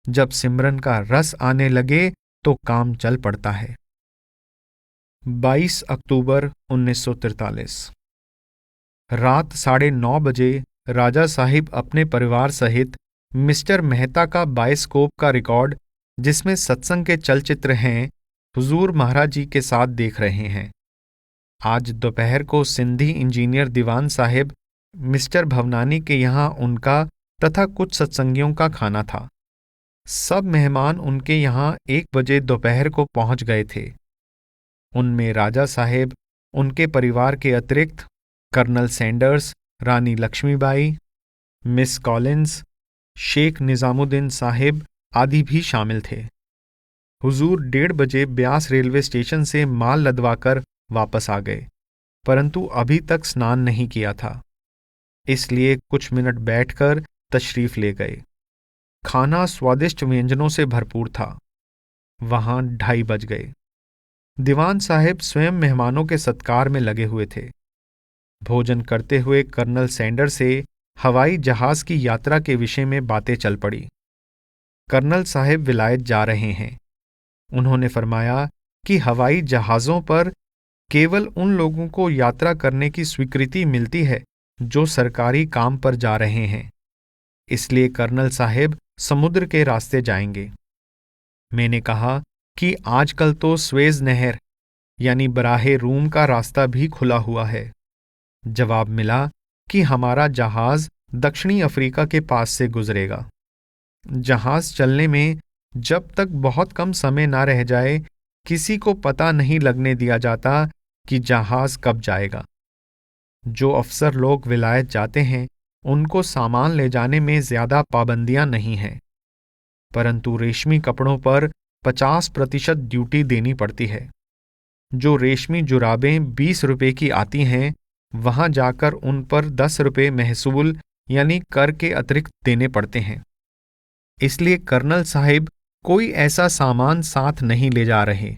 जब सिमरन का रस आने लगे तो काम चल पड़ता है। 22 अक्टूबर 1943। रात 9:30 बजे राजा साहिब अपने परिवार सहित मिस्टर मेहता का बायोस्कोप का रिकॉर्ड, जिसमें सत्संग के चलचित्र हैं, हुजूर महाराज जी के साथ देख रहे हैं। आज दोपहर को सिंधी इंजीनियर दीवान साहिब मिस्टर भवनानी के यहाँ उनका तथा कुछ सत्संगियों का खाना था। सब मेहमान उनके यहाँ 1 बजे दोपहर को पहुंच गए थे। उनमें राजा साहेब, उनके परिवार के अतिरिक्त कर्नल सैंडर्स, रानी लक्ष्मीबाई, मिस कॉलिंस, शेख निजामुद्दीन साहिब आदि भी शामिल थे। हुजूर 1:30 बजे ब्यास रेलवे स्टेशन से माल लदवाकर वापस आ गए, परंतु अभी तक स्नान नहीं किया था, इसलिए कुछ मिनट बैठकर तशरीफ ले गए। खाना स्वादिष्ट व्यंजनों से भरपूर था। वहां 2:30 बज गए। दीवान साहिब स्वयं मेहमानों के सत्कार में लगे हुए थे। भोजन करते हुए कर्नल सैंडर से हवाई जहाज की यात्रा के विषय में बातें चल पड़ी। कर्नल साहिब विलायत जा रहे हैं। उन्होंने फरमाया कि हवाई जहाज़ों पर केवल उन लोगों को यात्रा करने की स्वीकृति मिलती है जो सरकारी काम पर जा रहे हैं, इसलिए कर्नल साहिब समुद्र के रास्ते जाएंगे। मैंने कहा कि आजकल तो स्वेज नहर यानी बराहे रूम का रास्ता भी खुला हुआ है। जवाब मिला कि हमारा जहाज दक्षिणी अफ्रीका के पास से गुजरेगा। जहाज चलने में जब तक बहुत कम समय ना रह जाए, किसी को पता नहीं लगने दिया जाता कि जहाज कब जाएगा। जो अफसर लोग विलायत जाते हैं, उनको सामान ले जाने में ज्यादा पाबंदियां नहीं हैं, परंतु रेशमी कपड़ों पर 50% ड्यूटी देनी पड़ती है। जो रेशमी जुराबें 20 रुपए की आती हैं, वहां जाकर उन पर 10 रुपए महसूल यानी कर के अतिरिक्त देने पड़ते हैं। इसलिए कर्नल साहिब कोई ऐसा सामान साथ नहीं ले जा रहे।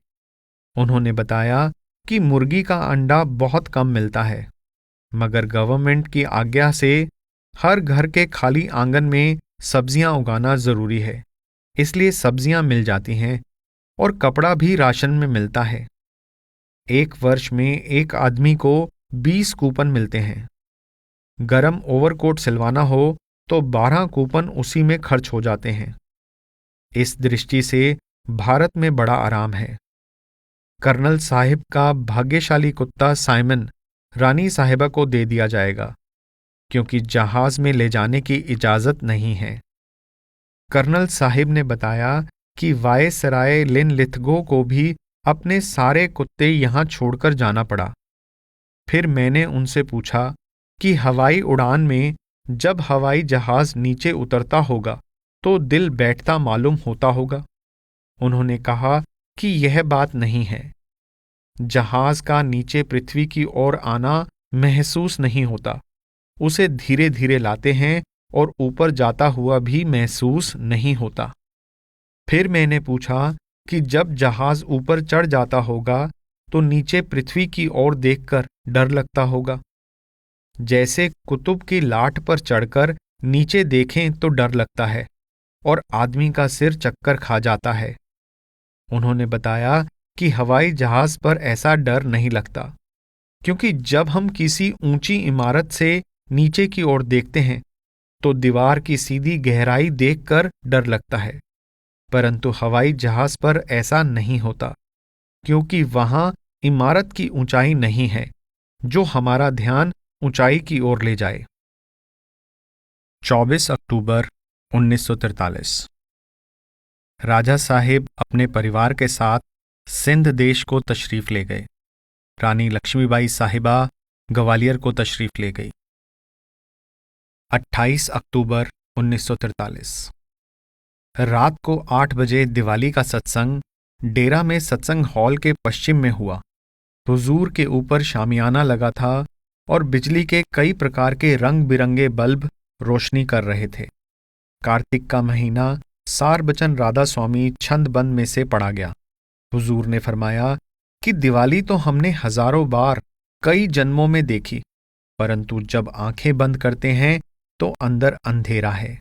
उन्होंने बताया कि मुर्गी का अंडा बहुत कम मिलता है, मगर गवर्नमेंट की आज्ञा से हर घर के खाली आंगन में सब्जियां उगाना जरूरी है, इसलिए सब्जियां मिल जाती हैं और कपड़ा भी राशन में मिलता है। 1 वर्ष में एक आदमी को 20 कूपन मिलते हैं। गरम ओवरकोट सिलवाना हो तो 12 कूपन उसी में खर्च हो जाते हैं। इस दृष्टि से भारत में बड़ा आराम है। कर्नल साहिब का भाग्यशाली कुत्ता साइमन रानी साहिबा को दे दिया जाएगा, क्योंकि जहाज में ले जाने की इजाजत नहीं है। कर्नल साहिब ने बताया कि वायसराय लिनलिथगो को भी अपने सारे कुत्ते यहां छोड़कर जाना पड़ा। फिर मैंने उनसे पूछा कि हवाई उड़ान में जब हवाई जहाज नीचे उतरता होगा तो दिल बैठता मालूम होता होगा। उन्होंने कहा कि यह बात नहीं है। जहाज का नीचे पृथ्वी की ओर आना महसूस नहीं होता, उसे धीरे धीरे लाते हैं और ऊपर जाता हुआ भी महसूस नहीं होता। फिर मैंने पूछा कि जब जहाज ऊपर चढ़ जाता होगा तो नीचे पृथ्वी की ओर देखकर डर लगता होगा। जैसे कुतुब की लाट पर चढ़कर नीचे देखें तो डर लगता है और आदमी का सिर चक्कर खा जाता है। उन्होंने बताया कि हवाई जहाज पर ऐसा डर नहीं लगता, क्योंकि जब हम किसी ऊंची इमारत से नीचे की ओर देखते हैं तो दीवार की सीधी गहराई देखकर डर लगता है, परंतु हवाई जहाज पर ऐसा नहीं होता, क्योंकि वहां इमारत की ऊंचाई नहीं है जो हमारा ध्यान ऊंचाई की ओर ले जाए। 24 अक्टूबर 1943। राजा साहिब अपने परिवार के साथ सिंध देश को तशरीफ ले गए। रानी लक्ष्मीबाई साहिबा ग्वालियर को तशरीफ ले गई। 28 अक्टूबर 1943। रात को 8 बजे दिवाली का सत्संग डेरा में सत्संग हॉल के पश्चिम में हुआ। हुजूर के ऊपर शामियाना लगा था और बिजली के कई प्रकार के रंग बिरंगे बल्ब रोशनी कर रहे थे। कार्तिक का महीना सारबचन राधा स्वामी छंदबंद में से पड़ा गया। हुजूर ने फरमाया कि दिवाली तो हमने हजारों बार कई जन्मों में देखी, परंतु जब आंखें बंद करते हैं तो अंदर अंधेरा है।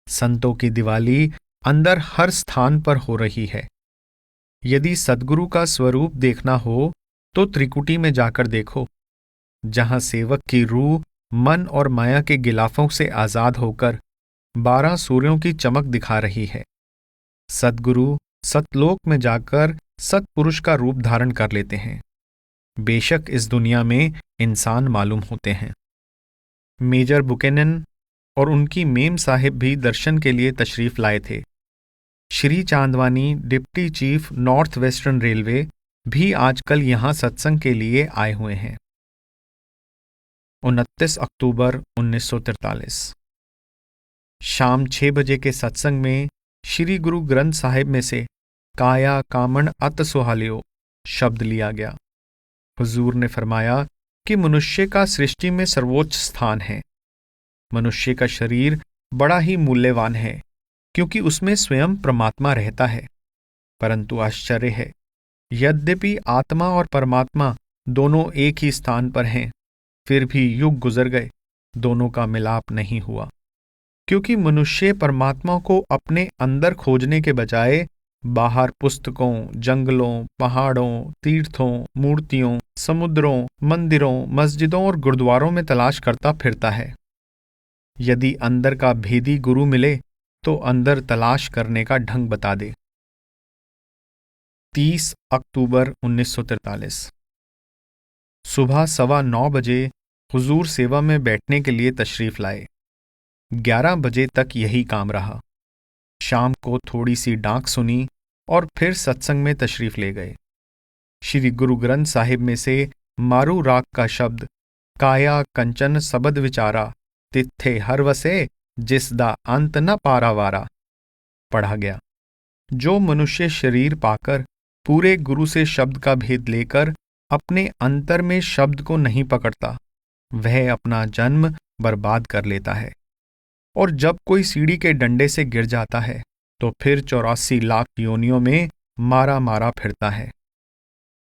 संतों की दिवाली अंदर हर स्थान पर हो रही है। यदि सद्गुरु का स्वरूप देखना हो तो त्रिकुटी में जाकर देखो, जहां सेवक की रूह मन और माया के गिलाफों से आजाद होकर 12 सूर्यों की चमक दिखा रही है। सद्गुरु सतलोक में जाकर सत्पुरुष का रूप धारण कर लेते हैं। बेशक इस दुनिया में इंसान मालूम होते हैं। मेजर बुकेनन और उनकी मेम साहिब भी दर्शन के लिए तशरीफ लाए थे। Shri Chandwani deputy chief north western railway भी आजकल यहां सत्संग के लिए आए हुए हैं। 29 अक्टूबर 1943 शाम 6 बजे के सत्संग में श्री गुरु ग्रंथ साहिब में से काया कामण अत सुहालियो शब्द लिया गया। हुजूर ने फरमाया कि मनुष्य का सृष्टि में सर्वोच्च स्थान है। मनुष्य का शरीर बड़ा ही मूल्यवान है, क्योंकि उसमें स्वयं परमात्मा रहता है। परंतु आश्चर्य है, यद्यपि आत्मा और परमात्मा दोनों एक ही स्थान पर हैं, फिर भी युग गुजर गए, दोनों का मिलाप नहीं हुआ। क्योंकि मनुष्य परमात्मा को अपने अंदर खोजने के बजाय बाहर पुस्तकों, जंगलों, पहाड़ों, तीर्थों, मूर्तियों, समुद्रों, मंदिरों, मस्जिदों और गुरुद्वारों में तलाश करता फिरता है। यदि अंदर का भेदी गुरु मिले तो अंदर तलाश करने का ढंग बता दे। 30 अक्टूबर 1943 सुबह 9:15 बजे हुजूर सेवा में बैठने के लिए तशरीफ लाए। 11 बजे तक यही काम रहा। शाम को थोड़ी सी डांक सुनी और फिर सत्संग में तशरीफ ले गए। श्री गुरु ग्रंथ साहिब में से मारू राग का शब्द काया कंचन सबद विचारा तिथे हर वसे जिस दा अंत न पारावारा पढ़ा गया। जो मनुष्य शरीर पाकर पूरे गुरु से शब्द का भेद लेकर अपने अंतर में शब्द को नहीं पकड़ता, वह अपना जन्म बर्बाद कर लेता है। और जब कोई सीढ़ी के डंडे से गिर जाता है तो फिर 84 लाख योनियों में मारा मारा फिरता है।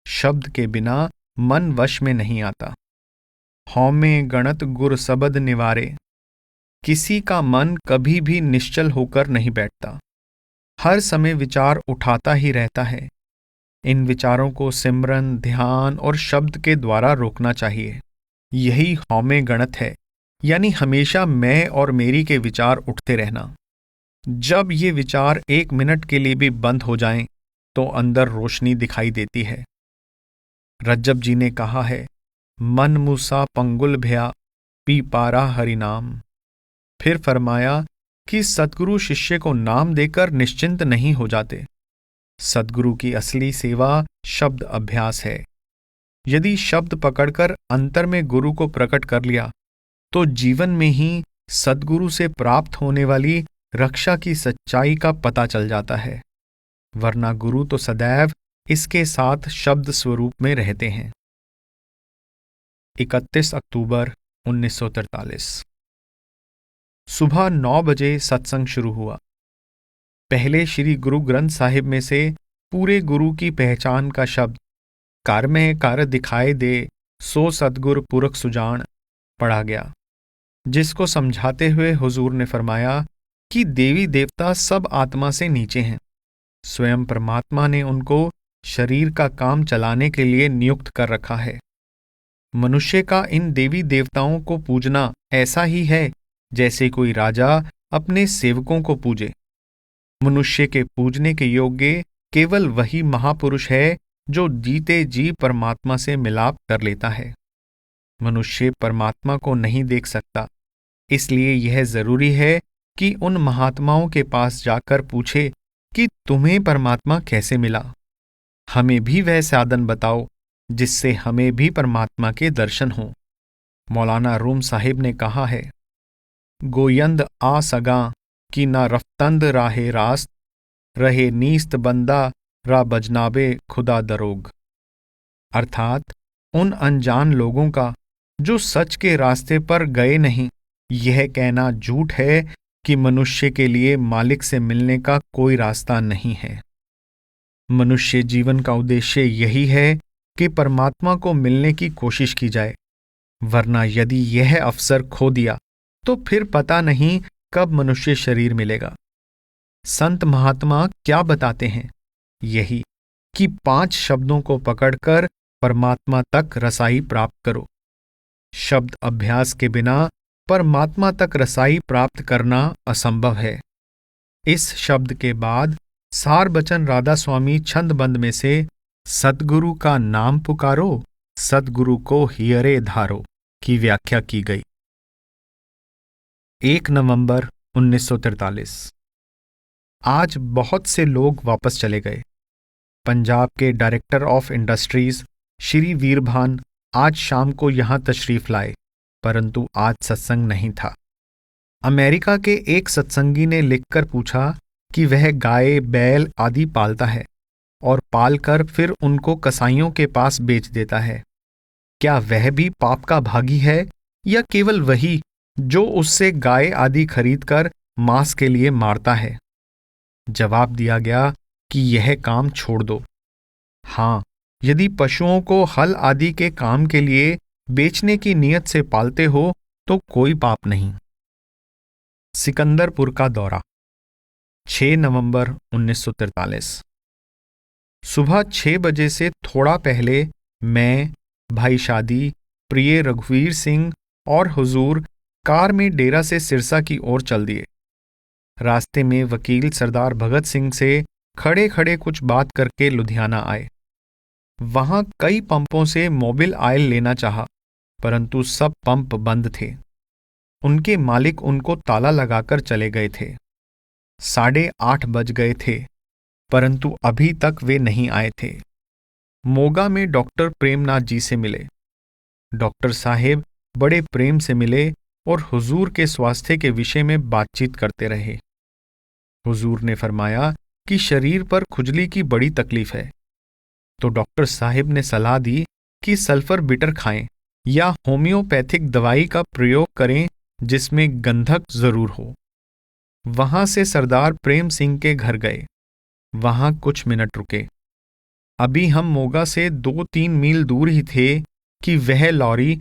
शब्द के बिना मन वश में नहीं आता। हौमे गणत गुर सबद निवारे, किसी का मन कभी भी निश्चल होकर नहीं बैठता, हर समय विचार उठाता ही रहता है। इन विचारों को सिमरन, ध्यान और शब्द के द्वारा रोकना चाहिए। यही हौमे गणत है, यानी हमेशा मैं और मेरी के विचार उठते रहना। जब ये विचार 1 मिनट के लिए भी बंद हो जाएं, तो अंदर रोशनी दिखाई देती है। रज्जब जी ने कहा है, मन मूसा पंगुल भया पी पारा हरिनाम। फिर फरमाया कि सद्गुरु शिष्य को नाम देकर निश्चिंत नहीं हो जाते। सद्गुरु की असली सेवा शब्द अभ्यास है। यदि शब्द पकड़कर अंतर में गुरु को प्रकट कर लिया तो जीवन में ही सद्गुरु से प्राप्त होने वाली रक्षा की सच्चाई का पता चल जाता है, वरना गुरु तो सदैव इसके साथ शब्द स्वरूप में रहते हैं। 31 अक्टूबर 1943 सुबह 9 बजे सत्संग शुरू हुआ। पहले श्री गुरु ग्रंथ साहिब में से पूरे गुरु की पहचान का शब्द कर में कर दिखाए दे सो सद्गुर पुरख सुजान पढ़ा गया, जिसको समझाते हुए हुजूर ने फरमाया कि देवी देवता सब आत्मा से नीचे हैं। स्वयं परमात्मा ने उनको शरीर का काम चलाने के लिए नियुक्त कर रखा है। मनुष्य का इन देवी देवताओं को पूजना ऐसा ही है जैसे कोई राजा अपने सेवकों को पूजे। मनुष्य के पूजने के योग्य केवल वही महापुरुष है जो जीते जी परमात्मा से मिलाप कर लेता है। मनुष्य परमात्मा को नहीं देख सकता, इसलिए यह जरूरी है कि उन महात्माओं के पास जाकर पूछे कि तुम्हें परमात्मा कैसे मिला। हमें भी वह साधन बताओ जिससे हमें भी परमात्मा के दर्शन हों। मौलाना रूम साहिब ने कहा है, गोयंद आ सगा कि ना रफ्तंद राहे रास्त, रहे नीस्त बंदा रा बजनाबे खुदा दरोग। अर्थात उन अनजान लोगों का जो सच के रास्ते पर गए नहीं, यह कहना झूठ है कि मनुष्य के लिए मालिक से मिलने का कोई रास्ता नहीं है। मनुष्य जीवन का उद्देश्य यही है कि परमात्मा को मिलने की कोशिश की जाए, वरना यदि यह अवसर खो दिया तो फिर पता नहीं कब मनुष्य शरीर मिलेगा। संत महात्मा क्या बताते हैं? यही कि 5 शब्दों को पकड़कर परमात्मा तक रसाई प्राप्त करो। शब्द अभ्यास के बिना परमात्मा तक रसाई प्राप्त करना असंभव है। इस शब्द के बाद सार बचन राधा स्वामी छंदबंद में से सद्गुरु का नाम पुकारो, सद्गुरु को हियरे धारो की व्याख्या की गई। 1 नवंबर 1943। आज बहुत से लोग वापस चले गए। पंजाब के director of industries Shri Veerbhan आज शाम को यहां तशरीफ लाए, परंतु आज सत्संग नहीं था। अमेरिका के एक सत्संगी ने लिखकर पूछा कि वह गाय बैल आदि पालता है और पालकर फिर उनको कसाईयों के पास बेच देता है। क्या वह भी पाप का भागी है या केवल वही जो उससे गाय आदि खरीदकर मांस के लिए मारता है? जवाब दिया गया कि यह काम छोड़ दो। हां, यदि पशुओं को हल आदि के काम के लिए बेचने की नीयत से पालते हो तो कोई पाप नहीं। सिकंदरपुर का दौरा 6 नवंबर 1943। सुबह 6 बजे से थोड़ा पहले मैं, भाई शादी, प्रिय रघुवीर सिंह और हुजूर कार में डेरा से सिरसा की ओर चल दिए। रास्ते में वकील सरदार भगत सिंह से खड़े खड़े कुछ बात करके लुधियाना आए। वहां कई पंपों से मोबिल ऑयल लेना चाहा, परंतु सब पंप बंद थे। उनके मालिक उनको ताला लगाकर चले गए थे। 8:30 बज गए थे, परंतु अभी तक वे नहीं आए थे। मोगा में डॉक्टर प्रेमनाथ जी से मिले। डॉक्टर साहेब बड़े प्रेम से मिले और हुजूर के स्वास्थ्य के विषय में बातचीत करते रहे। हुजूर ने फरमाया कि शरीर पर खुजली की बड़ी तकलीफ है, तो डॉक्टर साहिब ने सलाह दी कि सल्फर बिटर खाएं या होम्योपैथिक दवाई का प्रयोग करें जिसमें गंधक जरूर हो। वहां से सरदार प्रेम सिंह के घर गए। वहां कुछ मिनट रुके। अभी हम मोगा से 2-3 मील दूर ही थे कि वह लॉरी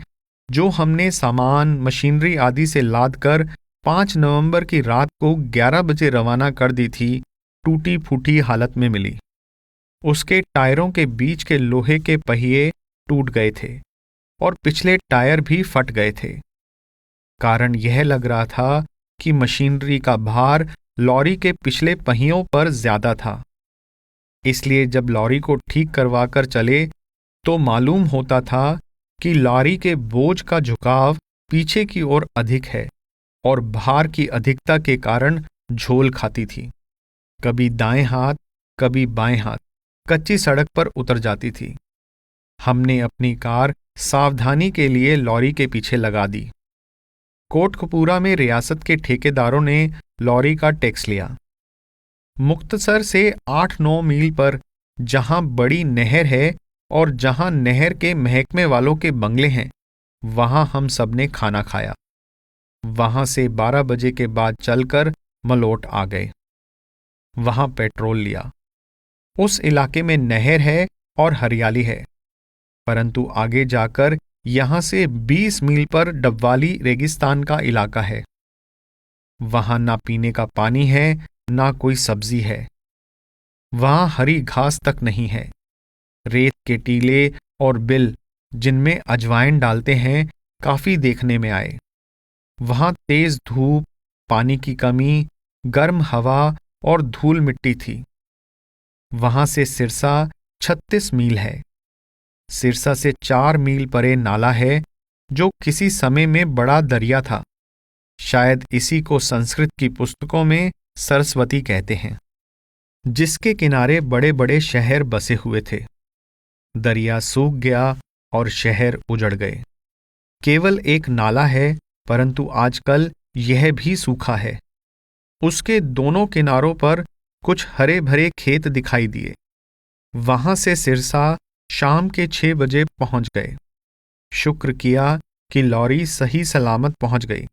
जो हमने सामान मशीनरी आदि से लाद कर 5 नवंबर की रात को 11 बजे रवाना कर दी थी, टूटी फूटी हालत में मिली। उसके टायरों के बीच के लोहे के पहिए टूट गए थे और पिछले टायर भी फट गए थे। कारण यह लग रहा था कि मशीनरी का भार लॉरी के पिछले पहियों पर ज्यादा था। इसलिए जब लॉरी को ठीक करवाकर चले तो मालूम होता था कि लॉरी के बोझ का झुकाव पीछे की ओर अधिक है और भार की अधिकता के कारण झोल खाती थी। कभी दाएं हाथ कभी बाएं हाथ कच्ची सड़क पर उतर जाती थी। हमने अपनी कार सावधानी के लिए लॉरी के पीछे लगा दी। कोटकपूरा में रियासत के ठेकेदारों ने लॉरी का टैक्स लिया। मुक्तसर से 8-9 मील पर जहां बड़ी नहर है और जहां नहर के महकमे वालों के बंगले हैं, वहां हम सबने खाना खाया। वहां से 12 बजे के बाद चलकर मलोट आ गए। वहां पेट्रोल लिया। उस इलाके में नहर है और हरियाली है, परंतु आगे जाकर यहां से 20 मील पर डब्वाली रेगिस्तान का इलाका है। वहां ना पीने का पानी है ना कोई सब्जी है। वहां हरी घास तक नहीं है। रेत के टीले और बिल जिनमें अजवाइन डालते हैं काफी देखने में आए। वहां तेज धूप, पानी की कमी, गर्म हवा और धूल मिट्टी थी। वहां से सिरसा 36 मील है। सिरसा से 4 मील परे नाला है जो किसी समय में बड़ा दरिया था। शायद इसी को संस्कृत की पुस्तकों में सरस्वती कहते हैं, जिसके किनारे बड़े बड़े शहर बसे हुए थे। दरिया सूख गया और शहर उजड़ गए। केवल एक नाला है, परंतु आजकल यह भी सूखा है। उसके दोनों किनारों पर कुछ हरे भरे खेत दिखाई दिए। वहां से सिरसा शाम के 6 बजे पहुंच गए। शुक्र किया कि लॉरी सही सलामत पहुंच गई,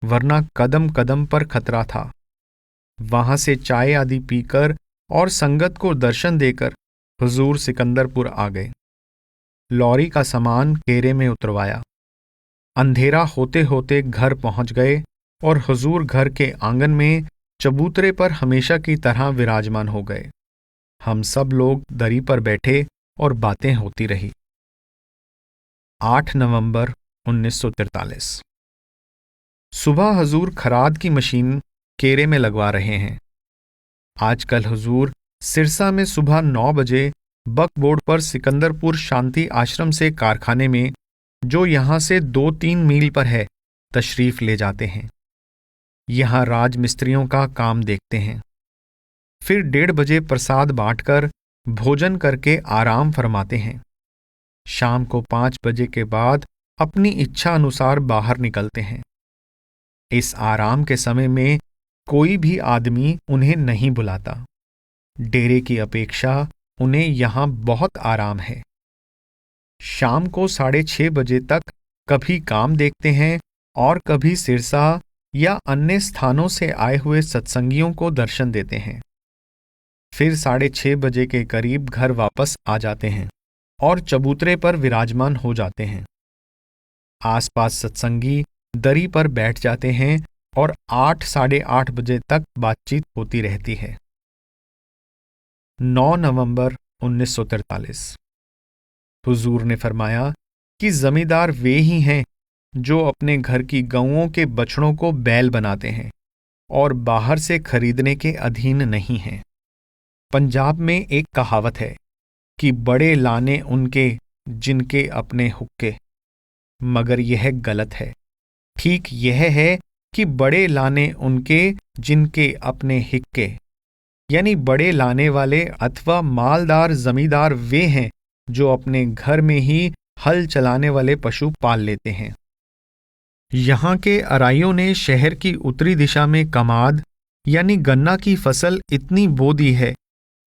वरना कदम कदम पर खतरा था। वहां से चाय आदि पीकर और संगत को दर्शन देकर हुजूर सिकंदरपुर आ गए। लॉरी का सामान केरे में उतरवाया। अंधेरा होते होते घर पहुंच गए और हुजूर घर के आंगन में चबूतरे पर हमेशा की तरह विराजमान हो गए। हम सब लोग दरी पर बैठे और बातें होती रही। 8 नवंबर 1943। सुबह हुजूर खराद की मशीन केरे में लगवा रहे हैं। आजकल हुजूर सिरसा में सुबह 9 बजे बकबोर्ड पर सिकंदरपुर शांति आश्रम से कारखाने में, जो यहां से 2-3 मील पर है, तशरीफ ले जाते हैं। यहां राजमिस्त्रियों का काम देखते हैं। फिर 1:30 बजे प्रसाद बांटकर भोजन करके आराम फरमाते हैं। शाम को 5 बजे के बाद अपनी इच्छा अनुसार बाहर निकलते हैं। इस आराम के समय में कोई भी आदमी उन्हें नहीं बुलाता। डेरे की अपेक्षा उन्हें यहां बहुत आराम है। शाम को 6:30 बजे तक कभी काम देखते हैं और कभी सिरसा या अन्य स्थानों से आए हुए सत्संगियों को दर्शन देते हैं। फिर 6:30 बजे के करीब घर वापस आ जाते हैं और चबूतरे पर विराजमान हो जाते हैं। आसपास सत्संगी दरी पर बैठ जाते हैं और 8 साढ़े 8 बजे तक बातचीत होती रहती है। 9 नवंबर 1943। हुजूर ने फरमाया कि जमींदार वे ही हैं जो अपने घर की गऊओं के बछड़ों को बैल बनाते हैं और बाहर से खरीदने के अधीन नहीं हैं। पंजाब में एक कहावत है कि बड़े लाने उनके जिनके अपने हुक्के, मगर यह गलत है। ठीक यह है कि बड़े लाने उनके जिनके अपने हिक्के, यानी बड़े लाने वाले अथवा मालदार जमींदार वे हैं जो अपने घर में ही हल चलाने वाले पशु पाल लेते हैं। यहाँ के अराइयों ने शहर की उत्तरी दिशा में कमाद यानी गन्ना की फसल इतनी बो दी है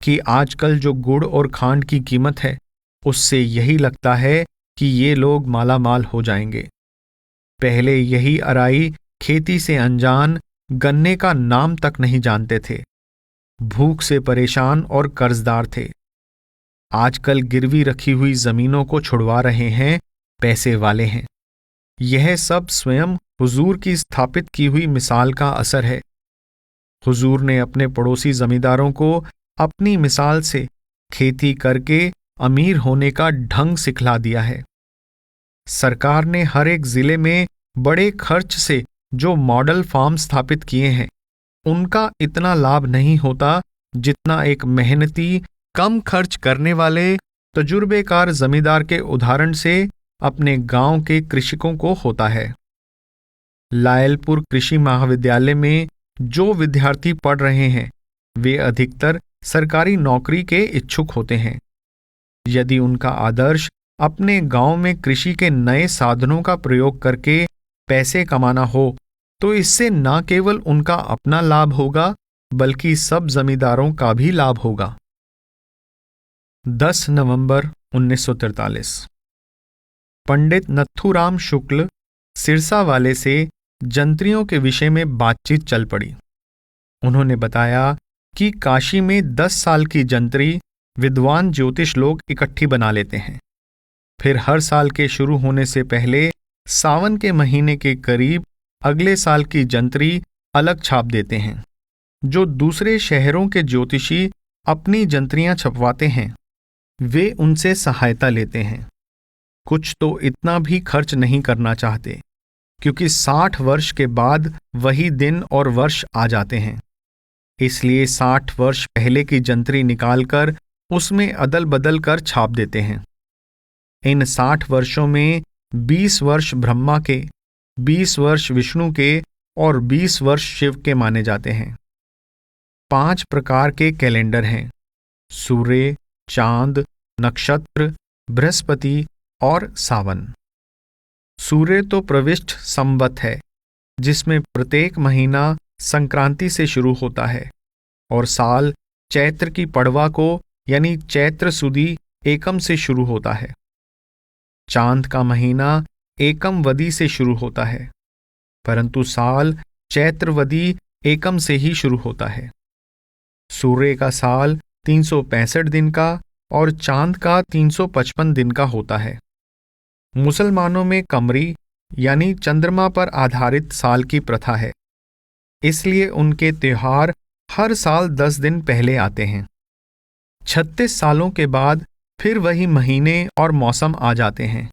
कि आजकल जो गुड़ और खांड की कीमत है, उससे यही लगता है कि ये लोग मालामाल हो जाएंगे। पहले यही अराई खेती से अनजान, गन्ने का नाम तक नहीं जानते थे, भूख से परेशान और कर्जदार थे। आजकल गिरवी रखी हुई जमीनों को छुड़वा रहे हैं, पैसे वाले हैं। यह सब स्वयं हुजूर की स्थापित की हुई मिसाल का असर है। हुजूर ने अपने पड़ोसी जमींदारों को अपनी मिसाल से खेती करके अमीर होने का ढंग सिखला दिया है। सरकार ने हर एक जिले में बड़े खर्च से जो मॉडल फार्म स्थापित किए हैं, उनका इतना लाभ नहीं होता जितना एक मेहनती, कम खर्च करने वाले, तजुर्बेकार जमींदार के उदाहरण से अपने गांव के कृषकों को होता है। लायलपुर कृषि महाविद्यालय में जो विद्यार्थी पढ़ रहे हैं, वे अधिकतर सरकारी नौकरी के इच्छुक होते हैं। यदि उनका आदर्श अपने गांव में कृषि के नए साधनों का प्रयोग करके पैसे कमाना हो, तो इससे न केवल उनका अपना लाभ होगा, बल्कि सब जमींदारों का भी लाभ होगा। 10 नवंबर 1943। पंडित नथुराम शुक्ल सिरसा वाले से जंत्रियों के विषय में बातचीत चल पड़ी। उन्होंने बताया कि काशी में 10 साल की जंत्री विद्वान ज्योतिष लोग इकट्ठी बना लेते हैं। फिर हर साल के शुरू होने से पहले सावन के महीने के करीब अगले साल की जंत्री अलग छाप देते हैं। जो दूसरे शहरों के ज्योतिषी अपनी जंत्रियां छपवाते हैं, वे उनसे सहायता लेते हैं। कुछ तो इतना भी खर्च नहीं करना चाहते, क्योंकि 60 वर्ष के बाद वही दिन और वर्ष आ जाते हैं। इसलिए 60 वर्ष पहले की जंत्री निकालकर उसमें अदल बदल कर छाप देते हैं। इन 60 वर्षों में 20 वर्ष ब्रह्मा के, 20 वर्ष विष्णु के और 20 वर्ष शिव के माने जाते हैं। 5 प्रकार के कैलेंडर हैं: सूर्य, चांद, नक्षत्र, बृहस्पति और सावन। सूर्य तो प्रविष्ट संवत है, जिसमें प्रत्येक महीना संक्रांति से शुरू होता है और साल चैत्र की पड़वा को यानी चैत्र सुदी एकम से शुरू होता है। चांद का महीना एकमवदी से शुरू होता है, परंतु साल चैत्रवदी एकम से ही शुरू होता है। सूर्य का साल 365 दिन का और चांद का 355 दिन का होता है। मुसलमानों में कमरी यानी चंद्रमा पर आधारित साल की प्रथा है। इसलिए उनके त्योहार हर साल 10 दिन पहले आते हैं। 36 सालों के बाद फिर वही महीने और मौसम आ जाते हैं।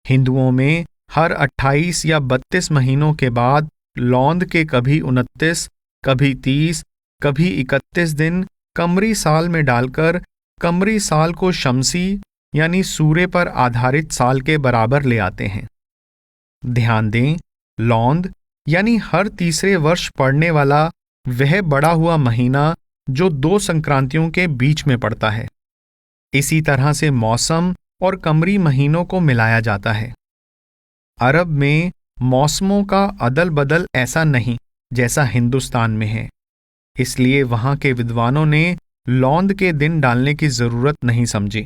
हिंदुओं में हर 28 या 32 महीनों के बाद लौंद के कभी 29, कभी 30, कभी 31 दिन कमरी साल में डालकर कमरी साल को शमसी यानी सूर्य पर आधारित साल के बराबर ले आते हैं। ध्यान दें, लौंद यानी हर तीसरे वर्ष पड़ने वाला वह बड़ा हुआ महीना जो 2 संक्रांतियों के बीच में पड़ता है। इसी तरह से मौसम और कमरी महीनों को मिलाया जाता है। अरब में मौसमों का अदल बदल ऐसा नहीं जैसा हिंदुस्तान में है, इसलिए वहां के विद्वानों ने लौंद के दिन डालने की जरूरत नहीं समझी।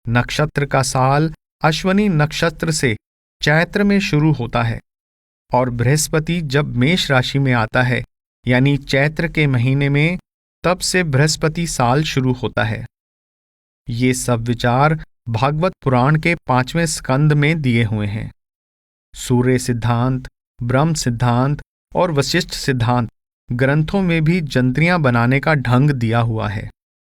नक्षत्र का साल अश्वनी नक्षत्र से चैत्र में शुरू होता है और बृहस्पति जब मेष राशि में आता है यानी चैत्र के महीने में, तब से बृहस्पति साल शुरू होता है। ये सब विचार भागवत पुराण के 5वें स्कंद में दिए हुए हैं। सूर्य सिद्धांत, ब्रह्म सिद्धांत और वशिष्ठ सिद्धांत ग्रंथों में भी जंत्रियां बनाने का ढंग दिया हुआ है।